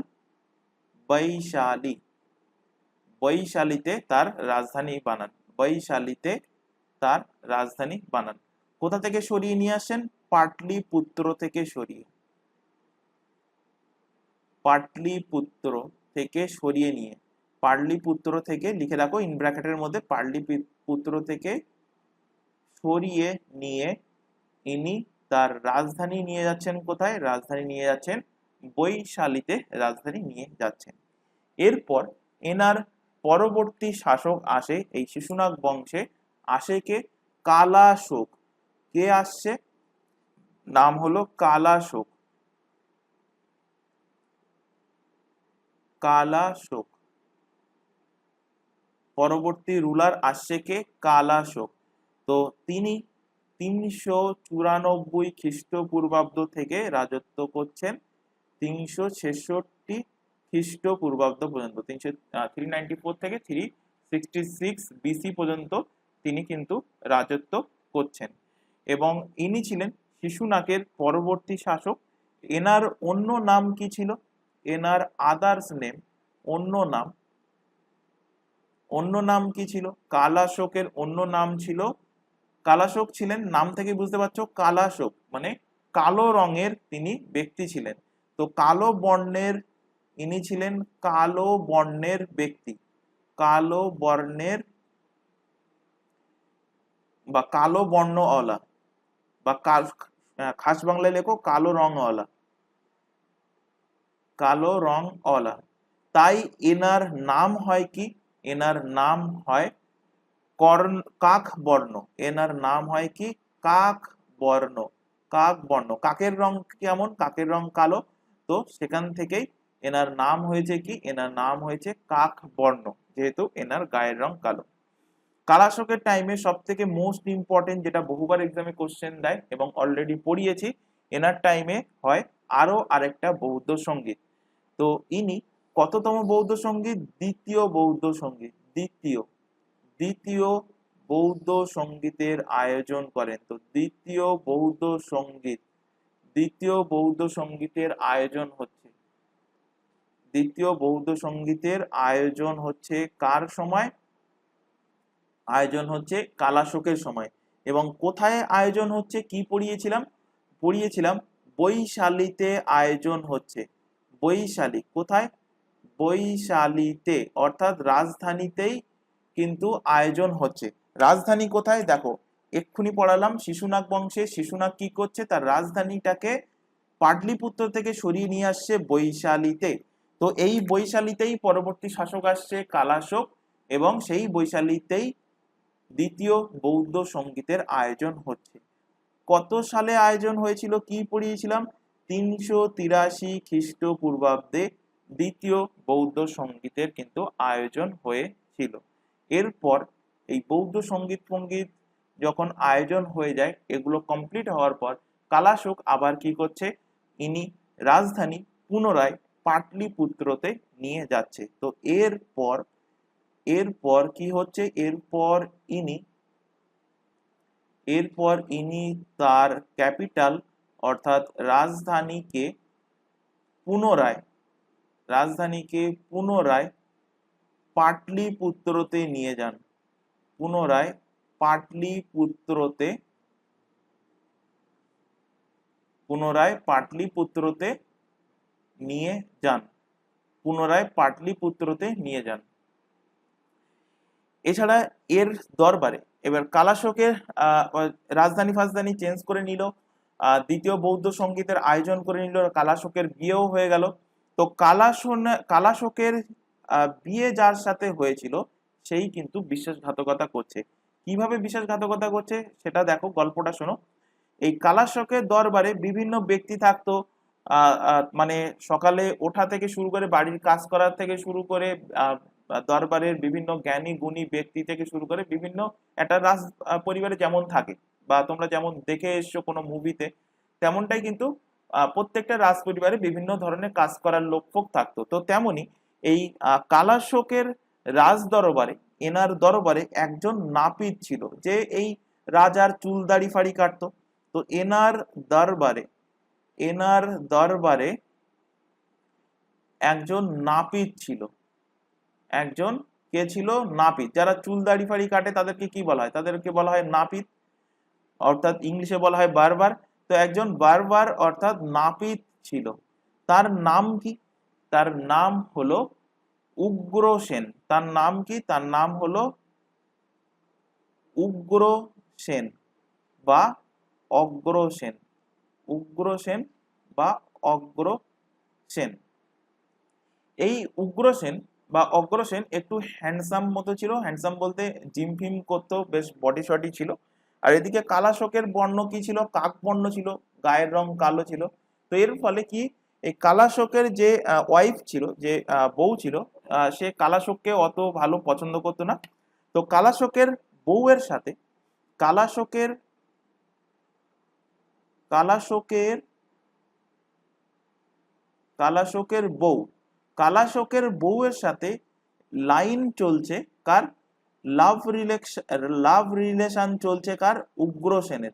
[SPEAKER 1] বৈশালীতে তার রাজধানী বানান। বৈশালীতে তার রাজধানী বানান। কোথা থেকে সরিয়ে নিয়ে আসেন? পাটলিপুত্র থেকে সরিয়ে। পাটলিপুত্র থেকে সরিয়ে নিয়ে, পাটলিপুত্র থেকে লিখে রাখো ইন ব্র্যাকেটের মধ্যে, পাটলিপুত্র থেকে সরিয়ে নিয়ে ইনি তার রাজধানী নিয়ে যাচ্ছেন কোথায়? রাজধানী নিয়ে যাচ্ছেন বৈশালীতে, রাজধানী নিয়ে যাচ্ছেন। এরপর এনার পরবর্তী শাসক আসে এই শিশুনাগ বংশে, আসে কে? কালাশোক। কে আসছে? নাম হলো কালাশোক। কালাশোক পরবর্তী রুলার আসছে কে? কালাশোক। তো তিনি 394 খ্রিস্টপূর্বাব্দ থেকে রাজত্ব করছেন 366 খ্রিস্টপূর্বাব্দ পর্যন্ত। 394 থেকে 366 বিসি পর্যন্ত তিনি কিন্তু রাজত্ব করছেন। এবং ইনি ছিলেন শিশুনাকের পরবর্তী শাসক। এনার অন্য নাম কি ছিল? এনার আদার্স নেম, অন্য নাম কি ছিল? কালাশোকের অন্য নাম ছিল, কালাশোক ছিলেন, নাম থেকে বুঝতে পারছো, কালাশোক মানে কালো রঙের তিনি ব্যক্তি ছিলেন। তো কালো বর্ণের, ইনি ছিলেন কালো বর্ণের ব্যক্তি, কালো বর্ণের বা কালো বর্ণওয়ালা বা খাস বাংলায় লেখো কালো রংওয়ালা, কালো রংওয়ালা। তাই এনার নাম হয় কি? এনার নাম হয় কাক বর্ণ। এনার নাম হয় কি? কাক বর্ণ, কাক বর্ণ। কাকের রং কেমন? কাকের রং কালো, তো সেখান থেকেই এনার নাম হয়েছে কি? এনার নাম হয়েছে কাক বর্ণ, যেহেতু এনার গায়ের রং কালো। কালাশোকের টাইমে সব থেকে মোস্ট ইম্পর্টেন্ট, যেটা বহুবার এক্সামে কোশ্চেন দেয় এবং অলরেডি পড়িয়েছি, এনার টাইমে হয় আরো আরেকটা বৌদ্ধ সঙ্গীত। তো ইনি কততম বৌদ্ধ সঙ্গীত? দ্বিতীয় বৌদ্ধ সঙ্গীত, দ্বিতীয় বৌদ্ধ সঙ্গীতের আয়োজন করেন। তো দ্বিতীয় বৌদ্ধ সঙ্গীতের আয়োজন হচ্ছে, দ্বিতীয় বৌদ্ধ সঙ্গীতের আয়োজন হচ্ছে কার সময়? আয়োজন হচ্ছে কালাশোকের সময়। এবং কোথায় আয়োজন হচ্ছে? কি পড়িয়েছিলাম বৈশালীতে আয়োজন হচ্ছে। বৈশালী কোথায়? বৈশালীতে, অর্থাৎ রাজধানীতেই কিন্তু আয়োজন হচ্ছে। রাজধানী কোথায়? দেখো এক্ষুনি পড়ালাম শিশুনাগ বংশে শিশুনাগ কি করছে? তার রাজধানীটাকে পাটলিপুত্র থেকে সরিয়ে নিয়ে আসছে বৈশালীতে। তো এই বৈশালীতেই পরবর্তী শাসক আসছে কালাশোক, এবং সেই বৈশালীতেই দ্বিতীয় বৌদ্ধ সঙ্গীতের আয়োজন হচ্ছে। কত সালে আয়োজন হয়েছিল? কি পড়িয়েছিলাম? 383 খ্রিস্টপূর্বাব্দে দ্বিতীয় বৌদ্ধ সঙ্গীতের কিন্তু আয়োজন হয়েছিল। এরপর এই বৌদ্ধ সঙ্গীত যখন আয়োজন হয়ে যায়, এগুলো কমপ্লিট হওয়ার পর কালাশোক আবার কি করছে? ইনি রাজধানী পুনরায় পাটলিপুত্রতে নিয়ে যাচ্ছে। তো এরপর কি হচ্ছে? এরপর ইনি তার ক্যাপিটাল অর্থাৎ রাজধানীকে পুনরায় পাটলিপুত্রতে নিয়ে যান। পুনরায় পাটলিপুত্রতে নিয়ে যান। এছাড়া এর দরবারে এবার কালাশোকের রাজধানী ফাজধানী চেঞ্জ করে নিল, দ্বিতীয় বৌদ্ধ সঙ্গীতের আয়োজন করে নিল, কালাশোকের বিয়েও হয়ে গেল। তো কালাশোকের বিয়ে যার সাথে হয়েছিল সেই কিন্তু বিশ্বাসঘাতকতা করছে। কিভাবে বিশ্বাসঘাতকতা করছে সেটা দেখো, গল্পটা শোনো। এই কালাশোকের দরবারে বিভিন্ন ব্যক্তি থাকতো, মানে সকালে ওঠা থেকে শুরু করে, বাড়ির কাজ করার থেকে শুরু করে, দরবারের বিভিন্ন জ্ঞানী গুণী ব্যক্তি থেকে শুরু করে, বিভিন্ন একটা রাজ পরিবারে যেমন থাকে বা তোমরা যেমন দেখে এসছো কোনো মুভিতে, তেমনটাই কিন্তু প্রত্যেকটা রাজ পরিবারে বিভিন্ন ধরনের কাজ করার লোকফোক থাকতো। তো তেমনি এই কালাশোকের রাজ দরবারে, এনার দরবারে একজন নাপিত ছিল, যে এই রাজার চুল দাড়ি ফাড়ি কাটতো। তো এনার দরবারে একজন নাপিত ছিল। একজন কে ছিল? নাপিত। যারা চুল দাড়ি ফাড়ি কাটে তাদেরকে কি বলা হয়? তাদেরকে বলা হয় নাপিত, অর্থাৎ ইংলিশে বলা হয় বারবার। তো একজন বারবার অর্থাৎ নাপিত ছিল। তার নাম কি? তার নাম হলো উগ্রসেন। তার নাম কি? তার নাম হলো উগ্রসেন বা অগ্রসেন। উগ্রসেন বা অগ্রসেন। এই উগ্রসেন বা অগ্রসেন একটু হ্যান্ডসাম মতো ছিল। হ্যান্ডসাম বলতে জিম ফিম করতো, বেশ বডি শডি ছিল। আর এদিকে কালাশোকের বর্ণ কি ছিল? কাক বর্ণ ছিল, গায়ের রং কালো ছিল। তো এর ফলে কি, এই কালাশোকের যে ওয়াইফ ছিল, যে বউ ছিল, সে কালাশোককে অত ভালো পছন্দ করতো না। তো কালাশোকের বউয়ের সাথে কালাশোকের কালাশোকের কালাশোকের বউয়ের সাথে লাইন চলছে কার? লাভ রিলেশন চলছে কার? উগ্রসেনের।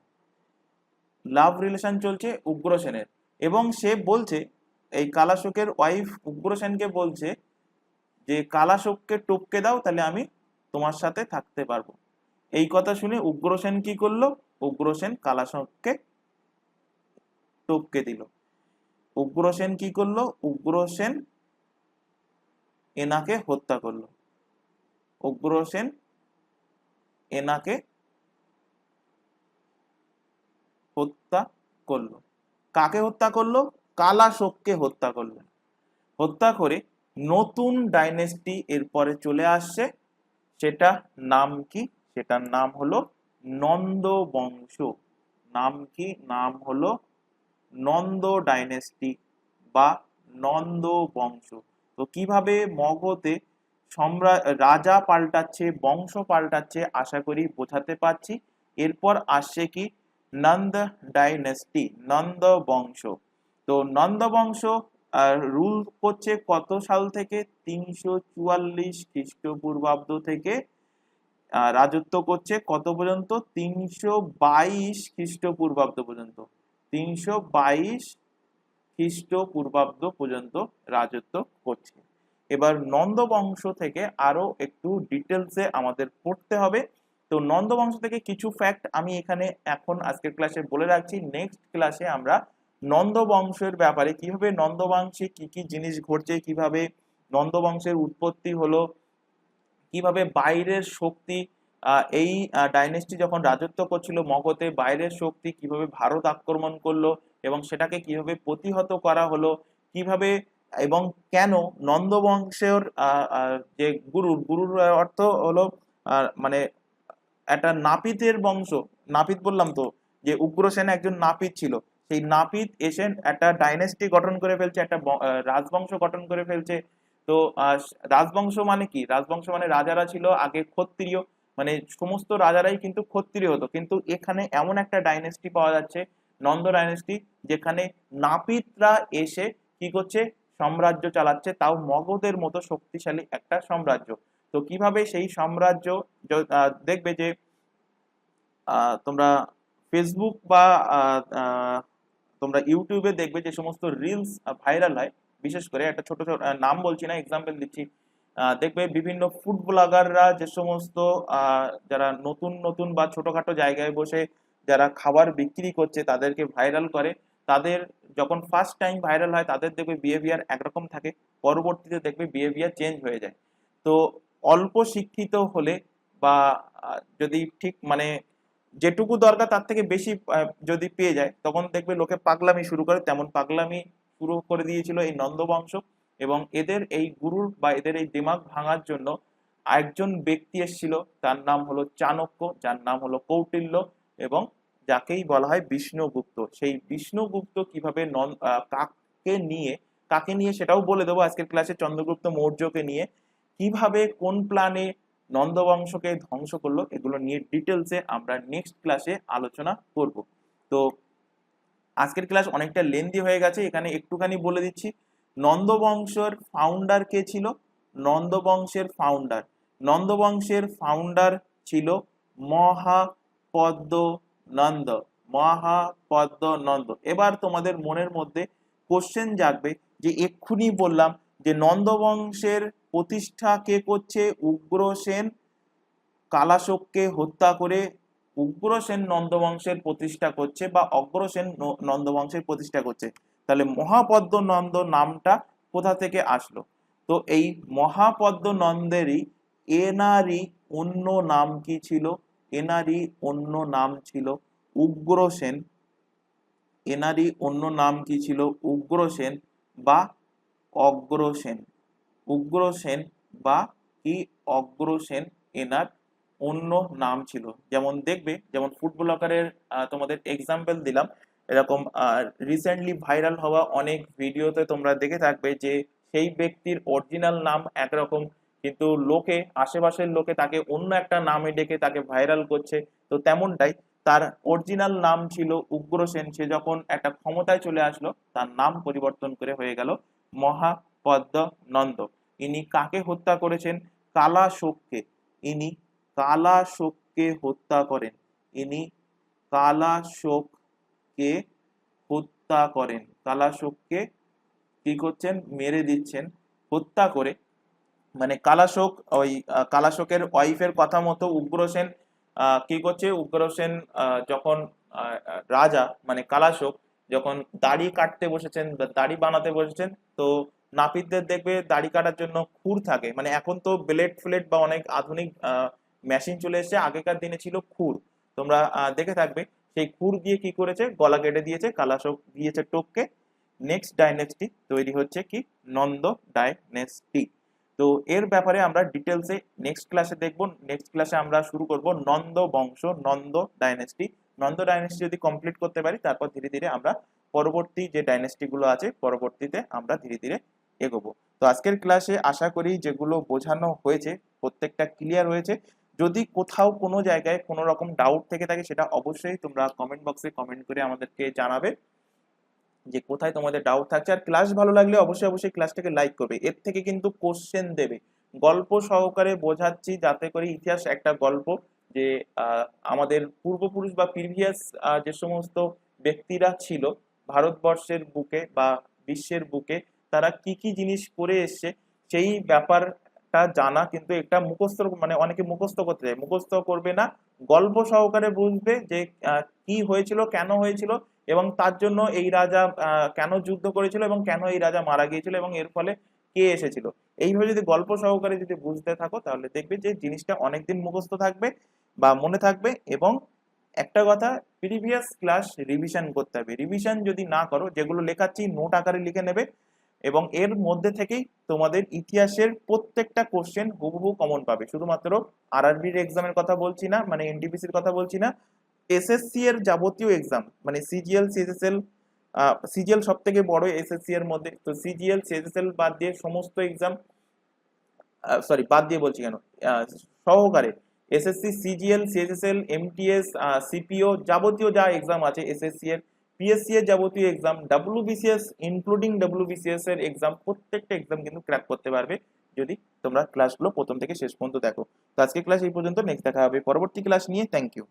[SPEAKER 1] লাভ রিলেশন চলছে উগ্রসেনের, এবং সে বলছে, এই কালাশোকের ওয়াইফ উগ্রসেনকে বলছে যে কালাশোককে টপকে দাও, তাহলে আমি তোমার সাথে থাকতে পারবো। এই কথা শুনে উগ্রসেন কি করলো? উগ্রসেন কালাশোককে টপকে দিল। উগ্রসেন কি করলো? উগ্রসেন এনাকে হত্যা করলো। উগ্রসেন এনাকে হত্যা করলো। কাকে হত্যা করলো? কালাশোককে হত্যা করলো। হত্যা করে নতুন ডাইনেস্টি এরপরে চলে আসছে। সেটা নাম কি? সেটার নাম হলো নন্দ বংশ। নাম কি? নাম হলো নন্দ ডাইনেস্টি বা নন্দ বংশ। তো কিভাবে মগধে রাজা পাল্টাচ্ছে, বংশ পাল্টাচ্ছে, আশা করি বোঝাতে পারছি। এরপর আসছে কি? নন্দ ডাইনেস্টি, নন্দ বংশ। তো নন্দ বংশ রুল করছে কত সাল থেকে? 344 খ্রিস্টপূর্বাব্দ থেকে রাজত্ব করছে কত পর্যন্ত? 322 খ্রিস্টপূর্বাব্দ পর্যন্ত। 322 খ্রিস্টপূর্বাব্দ পর্যন্ত রাজত্ব করছে। এবার নন্দ বংশ থেকে আরো একটু ডিটেলসে আমাদের পড়তে হবে। তো নন্দ বংশ থেকে কিছু ফ্যাক্ট আমি এখানে এখন আজকের ক্লাসে বলে রাখছি। নেক্সট ক্লাসে আমরা নন্দ বংশের ব্যাপারে, কিভাবে নন্দ বংশে কি কি জিনিস ঘটছে, কিভাবে নন্দ বংশের উৎপত্তি হলো, কিভাবে বাইরের শক্তি এই ডাইনেস্টি যখন রাজত্ব করছিল মগধে, বাইরের শক্তি কিভাবে ভারত আক্রমণ করলো এবং সেটাকে কিভাবে প্রতিহত করা হলো, কিভাবে এবং কেন নন্দ বংশের যে গুরুর অর্থ হলো মানে একটা নাপিতের বংশ। নাপিত বললাম তো যে উগ্রসেন একজন নাপিত ছিল। সেই নাপিত এসে একটা ডাইনেস্টি গঠন করে ফেলছে, একটা রাজবংশ গঠন করে ফেলছে। তো রাজবংশ মানে কি? রাজবংশ মানে রাজারা ছিল আগে ক্ষত্রিয়, মানে সমস্ত রাজারাই কিন্তু ক্ষত্রিয় হতো। কিন্তু এখানে এমন একটা ডাইনেস্টি পাওয়া যাচ্ছে, নন্দ ডাইনেস্টি, যেখানে নাপিতরা এসে কি করছে? সাম্রাজ্য চালাচ্ছে, তাও মগধের মতো শক্তিশালী একটা সাম্রাজ্য। তো কিভাবে সেই সাম্রাজ্য দেখবে যে তোমরা ফেসবুক বা তোমরা ইউটিউবে দেখবে যে সমস্ত রিলস ভাইরাল হয়, বিশেষ করে একটা ছোট ছোট নাম বলছি না, এক্সাম্পল দিচ্ছি। দেখবে বিভিন্ন ফুড ব্লগাররা যে সমস্ত যারা নতুন নতুন বা ছোটখাটো জায়গায় বসে যারা খাবার বিক্রি করছে তাদেরকে ভাইরাল করে, তাদের যখন ফার্স্ট টাইম ভাইরাল হয় তাদের দেখবে বিহেভিয়ার একরকম থাকে, পরবর্তীতে দেখবে বিহেভিয়ার চেঞ্জ হয়ে যায়। তো অল্প শিক্ষিত হলে বা যদি ঠিক মানে যেটুকু দরকার তার থেকে বেশি যদি পেয়ে যায়, তখন দেখবে লোকে পাগলামি শুরু করে। তেমন পাগলামি শুরু করে দিয়েছিল এই নন্দ বংশ, এবং এদের এই গুরুর বা এদের এই দিমাগ ভাঙার জন্য একজন ব্যক্তি এসেছিল, তার নাম হলো চাণক্য, যার নাম হলো কৌটিল্য, এবং যাকেই বলা হয় বিষ্ণুগুপ্ত। সেই বিষ্ণুগুপ্ত কিভাবে কাকে নিয়ে সেটাও বলে দেবো আজকের ক্লাসে, চন্দ্রগুপ্ত মৌর্যকে নিয়ে কিভাবে কোন প্ল্যানে নন্দ বংশকে ধ্বংস করলো, এগুলো নিয়ে ডিটেলসে আমরা নেক্সট ক্লাসে আলোচনা করব। তো আজকের ক্লাস অনেকটা লেন্দি হয়ে গেছে, এখানে একটুখানি বলে দিচ্ছি নন্দ বংশের ফাউন্ডার কে ছিল। নন্দ বংশের ফাউন্ডার ছিল মহাপদ্মনন্দ। মহাপদ্মনন্দ। এবার তোমাদের মনের মধ্যে কোশ্চেন জাগবে যে এক্ষুনি বললাম যে নন্দ বংশের প্রতিষ্ঠা কে করছে? উগ্রসেন কালাশোককে হত্যা করে উগ্রসেন নন্দবংশের প্রতিষ্ঠা করছে, বা অগ্রসেন নন্দবংশের প্রতিষ্ঠা করছে। তাহলে মহাপদ্মনন্দ নামটা কোথা থেকে আসলো? তো এই মহাপদ্মনন্দেরই এনারই অন্য নাম কি ছিল? এনারই অন্য নাম ছিল উগ্রসেন। এনারই অন্য নাম কি ছিল? উগ্রসেন বা অগ্রসেন। উগ্রসেন বা কি অগ্রসেন এনার অন্য নাম ছিল। যেমন দেখবে, যেমন ফুটবলারের তোমাদের এক্সাম্পল দিলাম, এরকম রিসেন্টলি ভাইরাল হওয়া অনেক ভিডিওতে তোমরা দেখে থাকবে যে সেই ব্যক্তির অরিজিনাল নাম একরকম, কিন্তু লোকে, আশেপাশের লোকে তাকে অন্য একটা নামে ডেকে তাকে ভাইরাল করছে। তো তেমনটাই তার অরিজিনাল নাম ছিল উগ্রসেন। সে যখন একটা ক্ষমতায় চলে আসলো তার নাম পরিবর্তন করে হয়ে গেল মহাপদ্মনন্দ। ইনি কাকে হত্যা করেছেন? কালাশোককে। ইনি কালাশোককে হত্যা করেন। ইনি কালাশোককে হত্যা করেন। কালাশোককে কি করছেন? মেরে দিচ্ছেন হত্যা করে। মানে কালাশোক, ওই কালাশোকের ওয়াইফের কথা মতো উগ্রসেন কি করছে? উগ্রসেন যখন রাজা মানে কালাশোক যখন দাড়ি কাটতে বসেছেন বা দাড়ি বানাতে বসেছেন, তো নাপিতদের দেখবে দাড়ি কাটার জন্য খুর থাকে। মানে এখন তো ব্লেড ফ্লেড বা অনেক আধুনিক মেশিন চলে এসেছে, আগেকার দিনে ছিল খুর। তোমরা দেখে থাকবে সেই খুর দিয়ে কি করেছে? গলা কেটে দিয়েছে, কালাশোক দিয়েছে টোপকে। নেক্সট ডাইনেস্টি তৈরি হচ্ছে কি? নন্দ ডাইনেস্টি। তো এর ব্যাপারে আমরা ডিটেলসে নেক্সট ক্লাসে দেখব। নেক্সট ক্লাসে আমরা শুরু করব নন্দ বংশ, নন্দ ডাইনেস্টি। নন্দ ডাইনেস্টি যদি কমপ্লিট করতে পারি, তারপর ধীরে ধীরে আমরা পরবর্তী যে ডাইনেস্টি গুলো আছে পরবর্তীতে আমরা ধীরে ধীরে এগোবো। তো আজকের ক্লাসে আশা করি যেগুলো বোঝানো হয়েছে প্রত্যেকটা ক্লিয়ার হয়েছে। যদি কোথাও কোনো জায়গায় কোনো রকম ডাউট থেকে থাকে, সেটা অবশ্যই তোমরা কমেন্ট বক্সে কমেন্ট করে আমাদেরকে জানাবে যে কোথায় তোমাদের ডাউট থাকছে। আর ক্লাস ভালো লাগলে অবশ্যই অবশ্যই ক্লাসটাকে লাইক করবে। এর থেকে কিন্তু কোশ্চেন দেবে, গল্প সহকারে বোঝাচ্ছি, যাতে করে ইতিহাস একটা গল্প যে আমাদের পূর্বপুরুষ বা প্রিভিয়াস যে সমস্ত ব্যক্তিরা ছিল ভারতবর্ষের বুকে বা বিশ্বের বুকে, তারা কি কি জিনিস করে এসছে সেই ব্যাপারটা জানা। কিন্তু এটা মুখস্থ মানে অনেকে মুখস্থ করতে চায়, মুখস্থ করবে না, গল্প সহকারে বুঝবে যে কি হয়েছিল, কেন হয়েছিল, এবং তার জন্য এই রাজা কেন যুদ্ধ করেছিল এবং কেন এই রাজা মারা গিয়েছিল এবং এর ফলে কে এসেছিল। এইভাবে যদি গল্প সহকারে যদি বুঝতে থাকো, তাহলে দেখবে যে জিনিসটা অনেকদিন মুখস্থ থাকবে বা মনে থাকবে। এবং একটা কথা, প্রিভিয়াস ক্লাস রিভিশন করতে হবে। রিভিশন যদি না করো, যেগুলো লেখাচ্ছি নোট আকারে লিখে নেবে, এবং এর মধ্যে থেকেই তোমাদের ইতিহাসের প্রত্যেকটা কোশ্চেন হুবহু কমন পাবে। শুধুমাত্র আরআরবির এক্সামের কথা বলছি না, মানে এনটিপিসির কথা বলছি না, এসএসসি এর যাবতীয় এক্সাম মানে সিজিএল সিএসএসএল, সিজিএল সব থেকে বড় এসএসসি এর মধ্যে, তো সিজিএল সিএসএসএল বাদ দিয়ে সমস্ত এক্সাম, সরি বাদ দিয়ে বলছি কেন, সহকারে SSC CGL CSSL MTS CPO যাবতীয় যা এক্সাম আছে এসএসসি এর, পিএসসি এর যাবতীয় এক্সাম, ডাব্লিউবিসিএস ইনক্লুডিং ডাব্লিউবিসিএস এর এক্সাম, প্রত্যেকটা এক্সাম কিন্তু ক্র্যাক করতে পারবে যদি তোমরা ক্লাসগুলো প্রথম থেকে শেষ পর্যন্ত দেখো। তো আজকে ক্লাস এই পর্যন্ত, নেক্সট দেখা হবে পরবর্তী ক্লাস নিয়ে। Thank you.